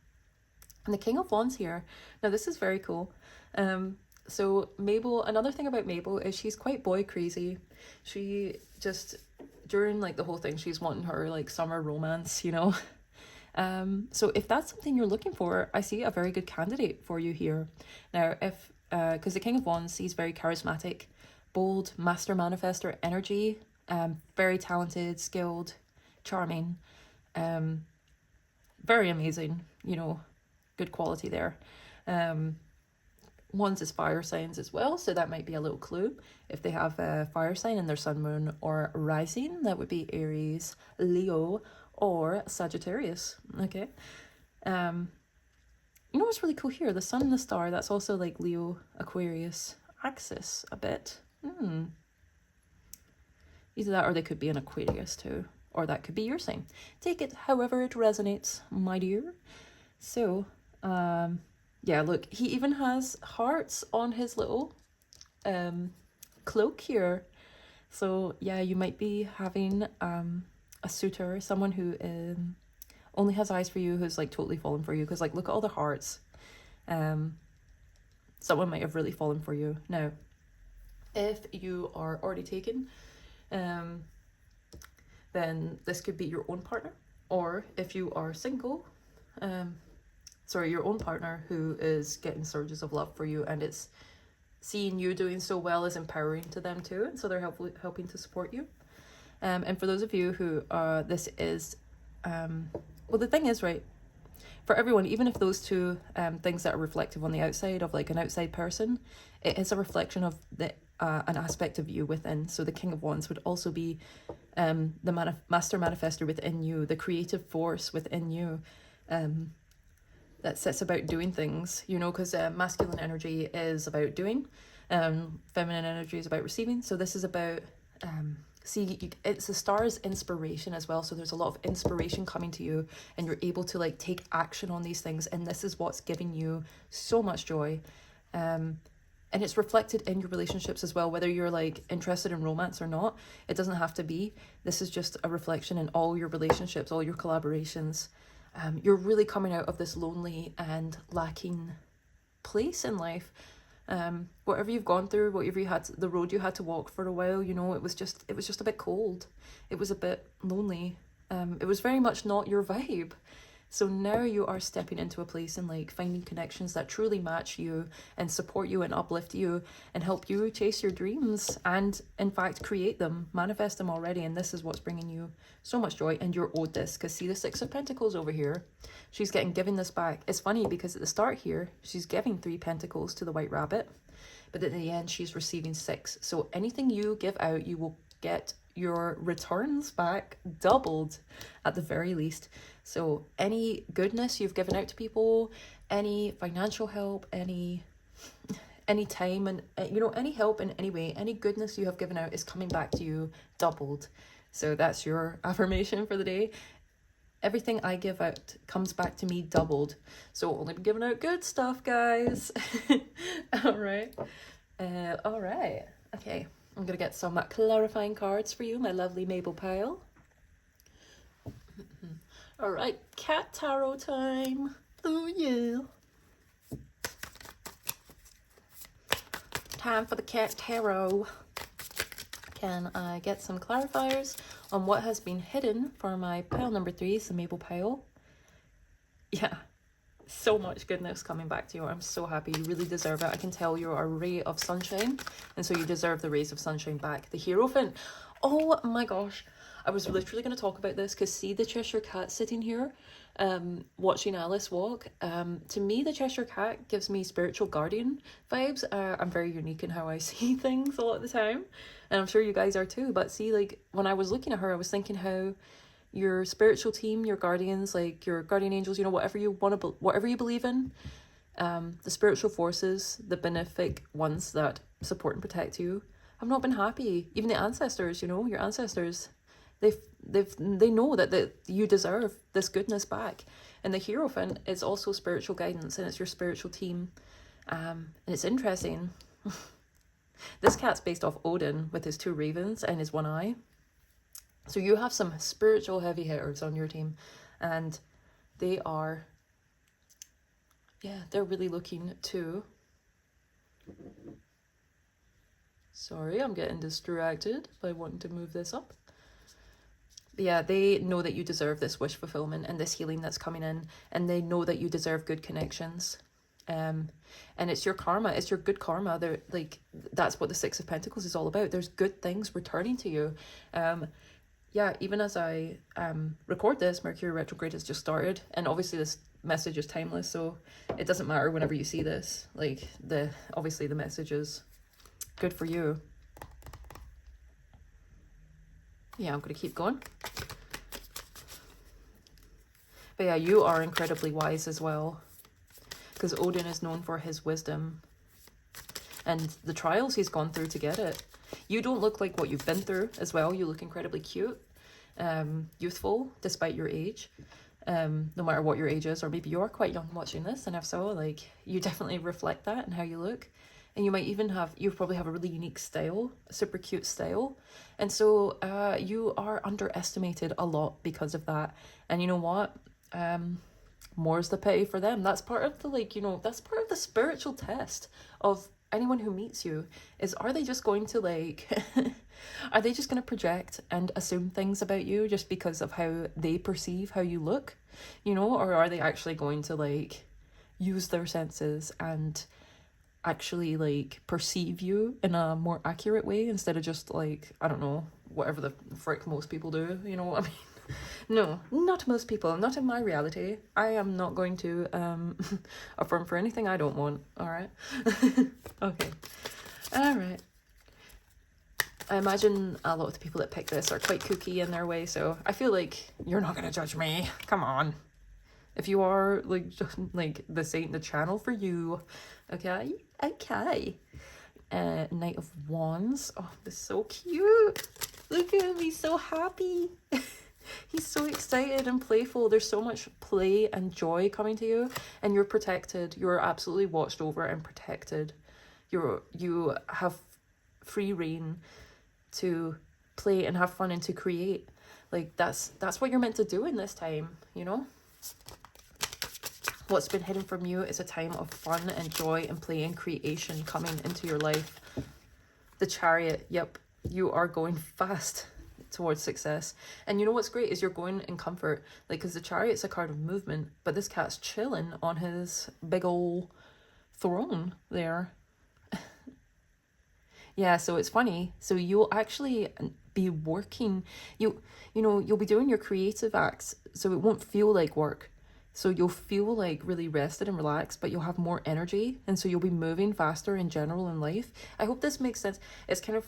And the King of Wands here. Now this is very cool. So Mabel, another thing about Mabel is she's quite boy crazy. She just, during like the whole thing, she's wanting her like summer romance, you know. So if that's something you're looking for, I see a very good candidate for you here. Now, if because the King of Wands, he's very charismatic, bold, master manifestor energy, very talented, skilled, charming, very amazing, you know, good quality there. Wands is fire signs as well, so that might be a little clue. If they have a fire sign in their sun, moon, or rising, that would be Aries, Leo, or Sagittarius. Okay. You know what's really cool here? The Sun and the Star, that's also like Leo, Aquarius axis a bit. Either that or they could be an Aquarius too. Or that could be your sign. Take it however it resonates, my dear. So, yeah, look, he even has hearts on his little cloak here. So, yeah, you might be having a suitor, someone who only has eyes for you, who's like totally fallen for you. Because, like, look at all the hearts. Someone might have really fallen for you. Now, if you are already taken, then this could be your own partner. Or if you are single, your own partner who is getting surges of love for you, and it's seeing you doing so well is empowering to them too, and so they're helping to support you. And for those of you who this is, well, the thing is, right, for everyone, even if those two things that are reflective on the outside of like an outside person, it is a reflection of the an aspect of you within. So the King of Wands would also be the master manifestor within you, the creative force within you, that sets about doing things, you know, because masculine energy is about doing, feminine energy is about receiving. So this is about it's the Star's inspiration as well. So there's a lot of inspiration coming to you, and you're able to like take action on these things, and this is what's giving you so much joy. And it's reflected in your relationships as well, whether you're like interested in romance or not. It doesn't have to be. This is just a reflection in all your relationships, all your collaborations. You're really coming out of this lonely and lacking place in life. Whatever you've gone through, whatever you had, the road you had to walk for a while, you know, it was just a bit cold. It was a bit lonely. It was very much not your vibe. So now you are stepping into a place and like finding connections that truly match you and support you and uplift you and help you chase your dreams and in fact create them, manifest them already. And this is what's bringing you so much joy, and you're owed this, because see the Six of Pentacles over here, she's given this back. It's funny because at the start here, she's giving 3 pentacles to the White Rabbit, but at the end she's receiving 6. So anything you give out, you will get your returns back doubled at the very least. So any goodness you've given out to people, any financial help, any time, and you know, any help in any way, any goodness you have given out is coming back to you doubled. So that's your affirmation for the day. Everything I give out comes back to me doubled. So only be giving out good stuff, guys. All right. All right. Okay. I'm going to get some clarifying cards for you, my lovely Mabel pile. All right. Cat tarot time. Oh, yeah. Time for the cat tarot. Can I get some clarifiers on what has been hidden for my pile number 3, the Mabel pile? Yeah, so much goodness coming back to you. I'm so happy. You really deserve it. I can tell you're a ray of sunshine, and so you deserve the rays of sunshine back. The Hierophant. Oh my gosh. I was literally going to talk about this because see the Cheshire Cat sitting here watching Alice walk. To me, the Cheshire Cat gives me spiritual guardian vibes. I'm very unique in how I see things a lot of the time, and I'm sure you guys are too. But see, like when I was looking at her, I was thinking how your spiritual team, your guardians, like your guardian angels, you know, whatever you want to, whatever you believe in, the spiritual forces, the benefic ones that support and protect you, have not been happy. Even the ancestors, you know, your ancestors. They know that you deserve this goodness back. And the Hierophant is also spiritual guidance, and it's your spiritual team. And it's interesting. This cat's based off Odin with his 2 ravens and his 1 eye. So you have some spiritual heavy hitters on your team, and they are, yeah, they're really looking to, sorry, I'm getting distracted by wanting to move this up. But yeah, they know that you deserve this wish fulfillment and this healing that's coming in, and they know that you deserve good connections. And it's your karma, it's your good karma. They're like, that's what the 6 of Pentacles is all about. There's good things returning to you. Yeah, even as I record this, Mercury retrograde has just started, and obviously this message is timeless, so it doesn't matter whenever you see this. Like, obviously the message is good for you. Yeah, I'm going to keep going. But yeah, you are incredibly wise as well, because Odin is known for his wisdom and the trials he's gone through to get it. You don't look like what you've been through as well. You look incredibly cute, youthful, despite your age. No matter what your age is, or maybe you're quite young watching this, and if so, like, you definitely reflect that in how you look. And you might even you probably have a really unique style, a super cute style. And so you are underestimated a lot because of that. And you know what? More's the pity for them. That's part of the, like, you know, that's part of the spiritual test of anyone who meets you, is are they just going to, like, are they just going to project and assume things about you just because of how they perceive how you look, you know? Or are they actually going to, like, use their senses and actually, like, perceive you in a more accurate way instead of just, like, I don't know, whatever the frick most people do, you know what I mean? No, not most people, not in my reality. I am not going to affirm for anything I don't want, alright? Okay, alright. I imagine a lot of the people that pick this are quite kooky in their way, so I feel like you're not going to judge me. Come on. If you are, like, just, like, this ain't the channel for you. Okay? Okay. Knight of Wands. Oh, this is so cute. Look at him. He's so happy. He's so excited and playful. There's so much play and joy coming to you. And you're protected. You're absolutely watched over and protected. You have free reign to play and have fun and to create. Like, that's what you're meant to do in this time, you know? What's been hidden from you is a time of fun and joy and play and creation coming into your life. The Chariot, yep, you are going fast towards success. And you know what's great is you're going in comfort. Like, because the Chariot's a card of movement, but this cat's chilling on his big ol' throne there. Yeah, so it's funny. So you'll actually be working, you know, you'll be doing your creative acts, so it won't feel like work. So you'll feel like really rested and relaxed, but you'll have more energy. And so you'll be moving faster in general in life. I hope this makes sense. It's kind of,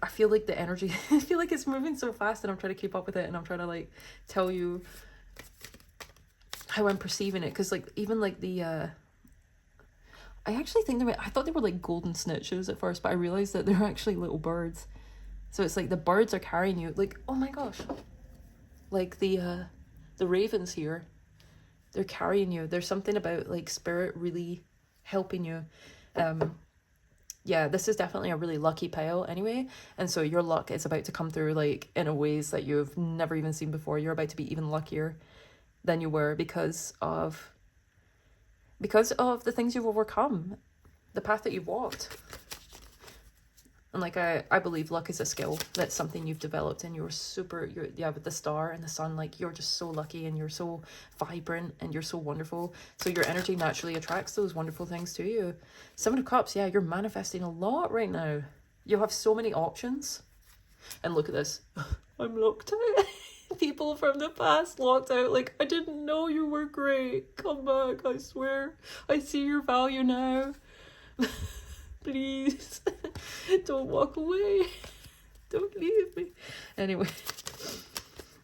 I feel like the energy, I feel like it's moving so fast and I'm trying to keep up with it. And I'm trying to, like, tell you how I'm perceiving it. Cause, like, even like the, I actually think I thought they were like golden snitches at first, but I realized that they're actually little birds. So it's like the birds are carrying you, like, oh my gosh. Like the the ravens here, they're carrying you. There's something about like spirit really helping you. Yeah, this is definitely a really lucky pile anyway. And so your luck is about to come through like in a ways that you've never even seen before. You're about to be even luckier than you were because of the things you've overcome, the path that you've walked. And like I believe luck is a skill. That's something you've developed, and you're with the star and the sun, like you're just so lucky and you're so vibrant and you're so wonderful. So your energy naturally attracts those wonderful things to you. 7 of Cups, yeah, you're manifesting a lot right now. You have so many options. And look at this. I'm locked out. People from the past locked out, like, I didn't know you were great. Come back, I swear. I see your value now. Please, don't walk away. Don't leave me. Anyway,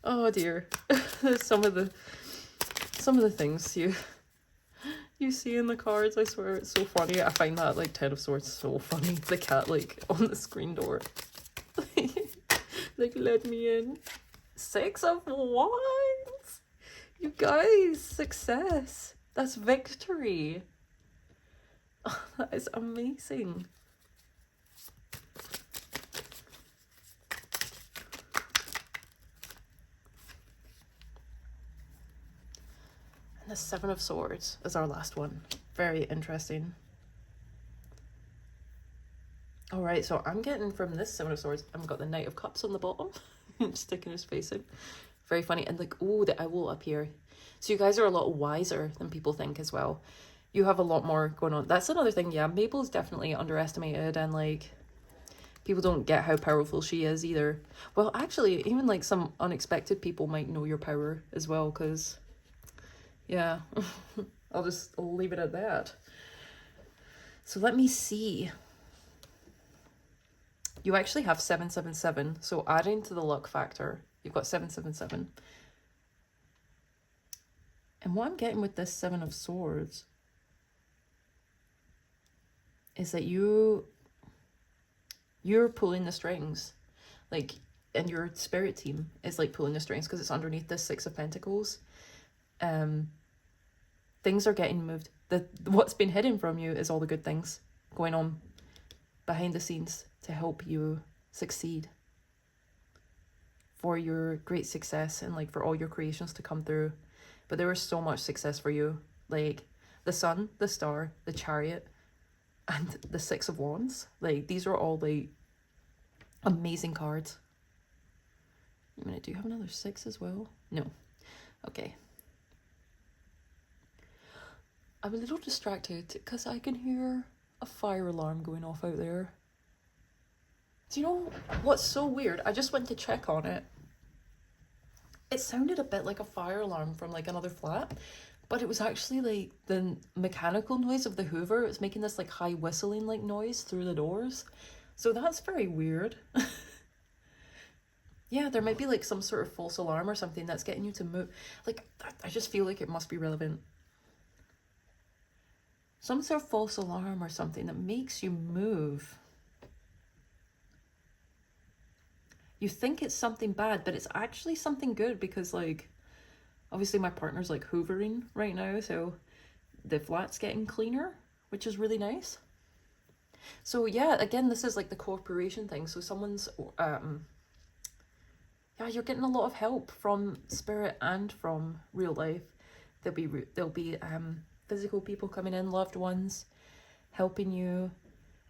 oh dear. some of the things you see in the cards, I swear, it's so funny. I find that like 10 of Swords so funny. The cat like on the screen door. Like, let me in. 6 of Wands. You guys, success. That's victory. Oh, that is amazing. And the 7 of Swords is our last one. Very interesting. All right, so I'm getting from this 7 of Swords, I've got the Knight of Cups on the bottom. Sticking his face in. Very funny. And like, oh, the owl up here. So you guys are a lot wiser than people think as well. You have a lot more going on. That's another thing, yeah. Mabel's definitely underestimated, and like people don't get how powerful she is either. Well, actually, even like some unexpected people might know your power as well, because yeah. I'll leave it at that. So let me see. You actually have 777, so adding to the luck factor, you've got 777. And what I'm getting with this 7 of Swords is that you're pulling the strings, like, and your spirit team is like pulling the strings because it's underneath this 6 of Pentacles. Things are getting moved. What's been hidden from you is all the good things going on behind the scenes to help you succeed, for your great success and like for all your creations to come through. But there was so much success for you, like the Sun, the Star, the Chariot, and the 6 of Wands. Like, these are all like amazing cards. Wait a minute, do you have another 6 as well? No. Okay. I'm a little distracted because I can hear a fire alarm going off out there. Do you know what's so weird? I just went to check on it. It sounded a bit like a fire alarm from like another flat, but it was actually like the mechanical noise of the Hoover. It was making this like high whistling like noise through the doors. So that's very weird. Yeah, there might be like some sort of false alarm or something that's getting you to move. Like, I just feel like it must be relevant. Some sort of false alarm or something that makes you move. You think it's something bad, but it's actually something good, because like, obviously my partner's like hoovering right now, so the flat's getting cleaner, which is really nice. So yeah, again, this is like the cooperation thing. So someone's, yeah, you're getting a lot of help from spirit and from real life. There'll be physical people coming in, loved ones helping you,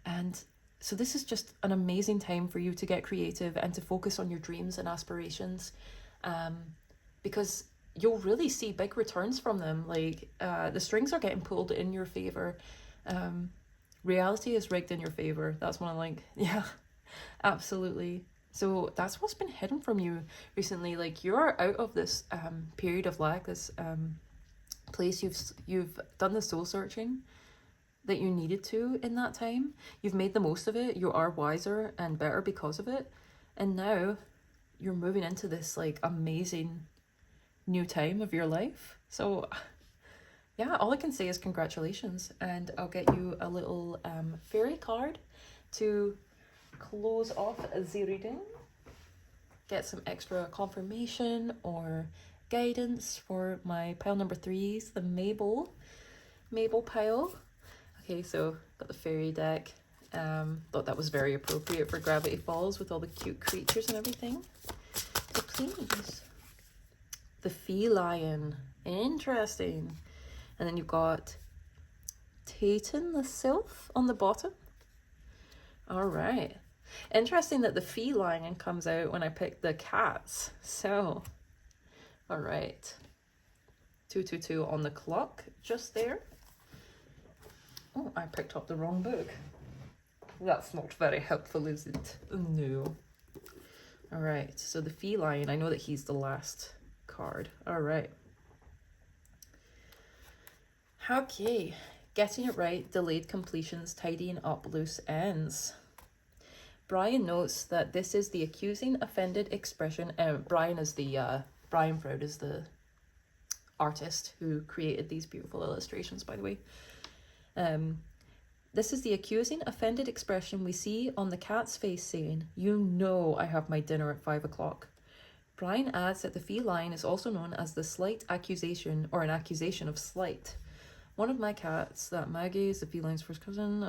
and so this is just an amazing time for you to get creative and to focus on your dreams and aspirations, because you'll really see big returns from them. Like, the strings are getting pulled in your favor. Reality is rigged in your favor. That's one of like, yeah, absolutely. So that's what's been hidden from you recently. Like, you're out of this period of lack, this place. You've done the soul searching that you needed to in that time. You've made the most of it. You are wiser and better because of it. And now you're moving into this like amazing new time of your life. So yeah, all I can say is congratulations. And I'll get you a little fairy card to close off the reading. Get some extra confirmation or guidance for my pile number 3s, the Mabel pile. Okay, so got the fairy deck. Thought that was very appropriate for Gravity Falls with all the cute creatures and everything. So please. The feline. Interesting. And then you've got Titan the sylph on the bottom. All right. Interesting that the feline comes out when I picked the cats. So, all right. 222 on the clock just there. Oh, I picked up the wrong book. That's not very helpful, is it? No. All right, so the feline, I know that he's the last card. All right. Okay, getting it right, delayed completions, tidying up loose ends. Brian notes that this is the accusing, offended expression. Brian Froud is the artist who created these beautiful illustrations, by the way. This is the accusing, offended expression we see on the cat's face saying, "You know I have my dinner at 5 o'clock." Brian adds that the feline is also known as the slight accusation, or an accusation of slight. One of my cats, that Maggie, is the feline's first cousin.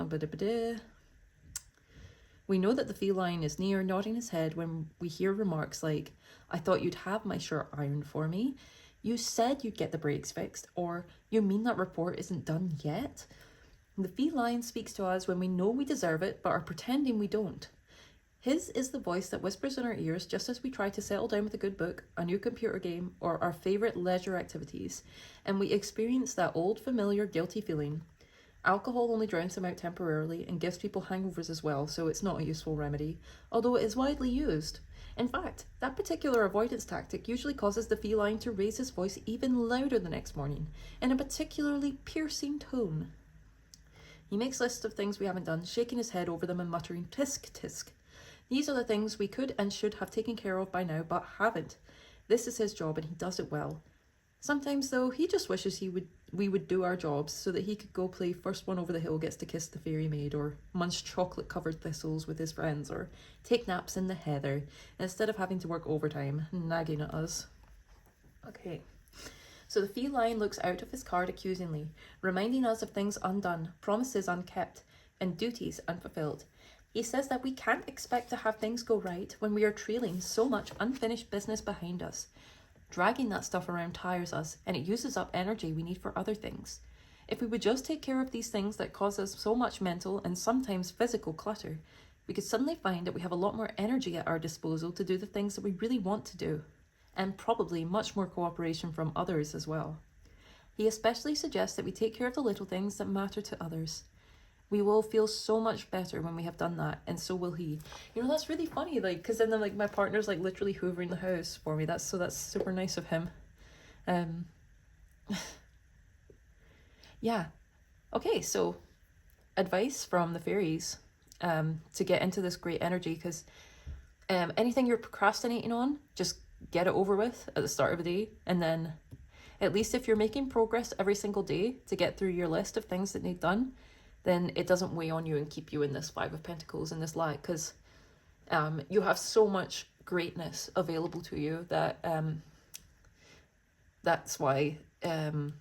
We know that the feline is near, nodding his head when we hear remarks like, "I thought you'd have my shirt ironed for me," "You said you'd get the brakes fixed," or "You mean that report isn't done yet?" The feline speaks to us when we know we deserve it but are pretending we don't. His is the voice that whispers in our ears just as we try to settle down with a good book, a new computer game, or our favourite leisure activities, and we experience that old familiar guilty feeling. Alcohol only drowns them out temporarily and gives people hangovers as well, so it's not a useful remedy, although it is widely used. In fact, that particular avoidance tactic usually causes the feline to raise his voice even louder the next morning, in a particularly piercing tone. He makes lists of things we haven't done, shaking his head over them and muttering, "Tisk, tisk." These are the things we could and should have taken care of by now, but haven't. This is his job and he does it well. Sometimes, though, he just wishes we would do our jobs so that he could go play First One Over the Hill Gets to Kiss the Fairy Maid, or munch chocolate-covered thistles with his friends, or take naps in the heather, instead of having to work overtime, nagging at us. Okay. So the feline looks out of his card accusingly, reminding us of things undone, promises unkept, and duties unfulfilled. He says that we can't expect to have things go right when we are trailing so much unfinished business behind us. Dragging that stuff around tires us, and it uses up energy we need for other things. If we would just take care of these things that cause us so much mental and sometimes physical clutter, we could suddenly find that we have a lot more energy at our disposal to do the things that we really want to do. And probably much more cooperation from others as well. He especially suggests that we take care of the little things that matter to others. We will feel so much better when we have done that, and so will he. You know, that's really funny, like, because then my partner's like literally hoovering the house for me. That's super nice of him. Yeah. Okay, so advice from the fairies to get into this great energy, because anything you're procrastinating on, just get it over with at the start of the day, and then at least if you're making progress every single day to get through your list of things that need done, then it doesn't weigh on you and keep you in this Five of Pentacles and this light, because you have so much greatness available to you that that's why the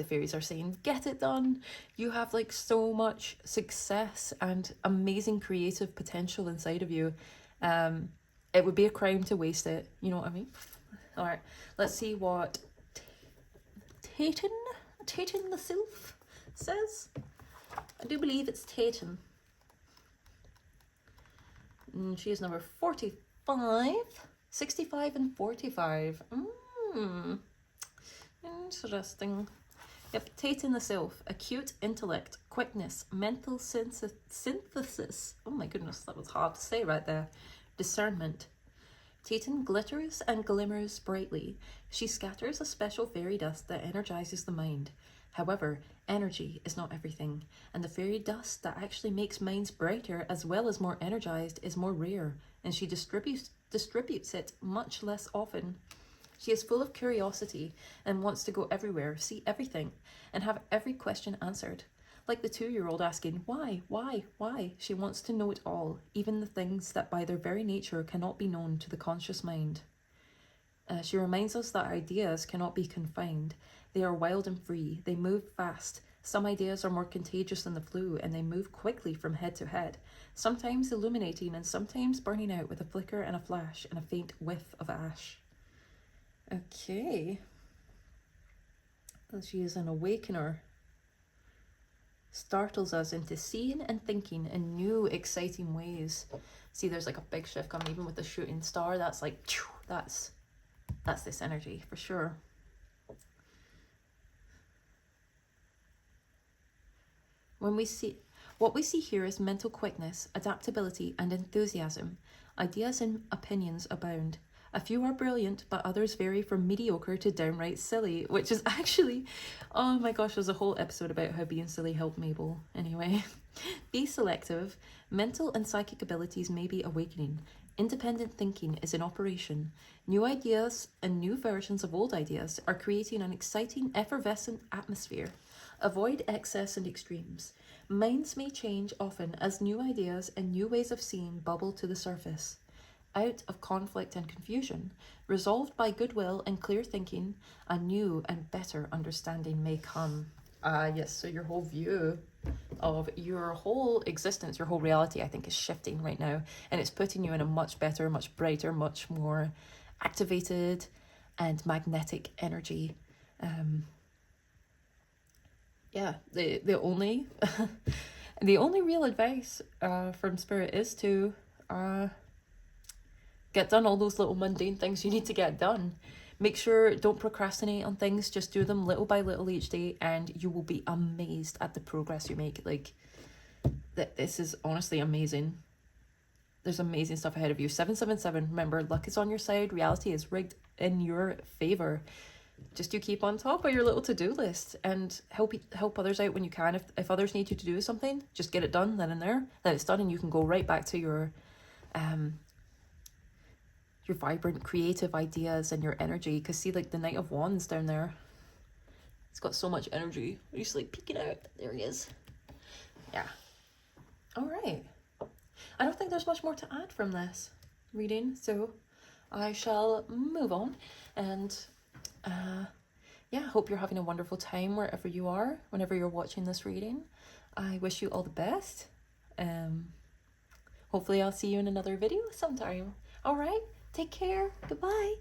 fairies are saying, get it done. You have like so much success and amazing creative potential inside of you. It would be a crime to waste it. You know what I mean? All right, let's see what Titan the sylph says. I do believe it's Titan. She is number 45, 65 and 45. Interesting. Yep, Titan the sylph. Acute intellect, quickness, mental synthesis. Oh my goodness, that was hard to say right there. Discernment. Titan glitters and glimmers brightly. She scatters a special fairy dust that energizes the mind. However, energy is not everything, and the fairy dust that actually makes minds brighter as well as more energized is more rare, and she distributes it much less often. She is full of curiosity and wants to go everywhere, see everything, and have every question answered. Like the 2-year-old asking, why? She wants to know it all, even the things that by their very nature cannot be known to the conscious mind. She reminds us that ideas cannot be confined. They are wild and free. They move fast. Some ideas are more contagious than the flu, and they move quickly from head to head, sometimes illuminating and sometimes burning out with a flicker and a flash and a faint whiff of ash. Okay. She is an awakener. Startles us into seeing and thinking in new, exciting ways. See, there's like a big shift coming, even with the shooting star. That's like, that's this energy for sure. What we see here is mental quickness, adaptability, and enthusiasm. Ideas and opinions abound. A few are brilliant, but others vary from mediocre to downright silly, which is actually, oh my gosh, there's a whole episode about how being silly helped Mabel. Anyway, be selective. Mental and psychic abilities may be awakening. Independent thinking is in operation. New ideas and new versions of old ideas are creating an exciting, effervescent atmosphere. Avoid excess and extremes. Minds may change often as new ideas and new ways of seeing bubble to the surface. Out of conflict and confusion, resolved by goodwill and clear thinking, a new and better understanding may come. Yes, so your whole view of your whole existence, your whole reality, I think, is shifting right now, and it's putting you in a much better, much brighter, much more activated and magnetic energy. The only the only real advice from Spirit is to get done all those little mundane things you need to get done. Make sure, don't procrastinate on things, just do them little by little each day, and you will be amazed at the progress you make. Like, this is honestly amazing. There's amazing stuff ahead of you. 777, remember, luck is on your side, reality is rigged in your favor. Just you keep on top of your little to-do list and help others out when you can. If others need you to do something, just get it done then and there. Then it's done, and you can go right back to your vibrant creative ideas and your energy. Because see, like the Knight of Wands down there, it's got so much energy. He's like peeking out. There he is. Yeah. All right. I don't think there's much more to add from this reading, so I shall move on. And yeah, hope you're having a wonderful time wherever you are, whenever you're watching this reading. I wish you all the best. Hopefully I'll see you in another video sometime. All right, take care. Goodbye.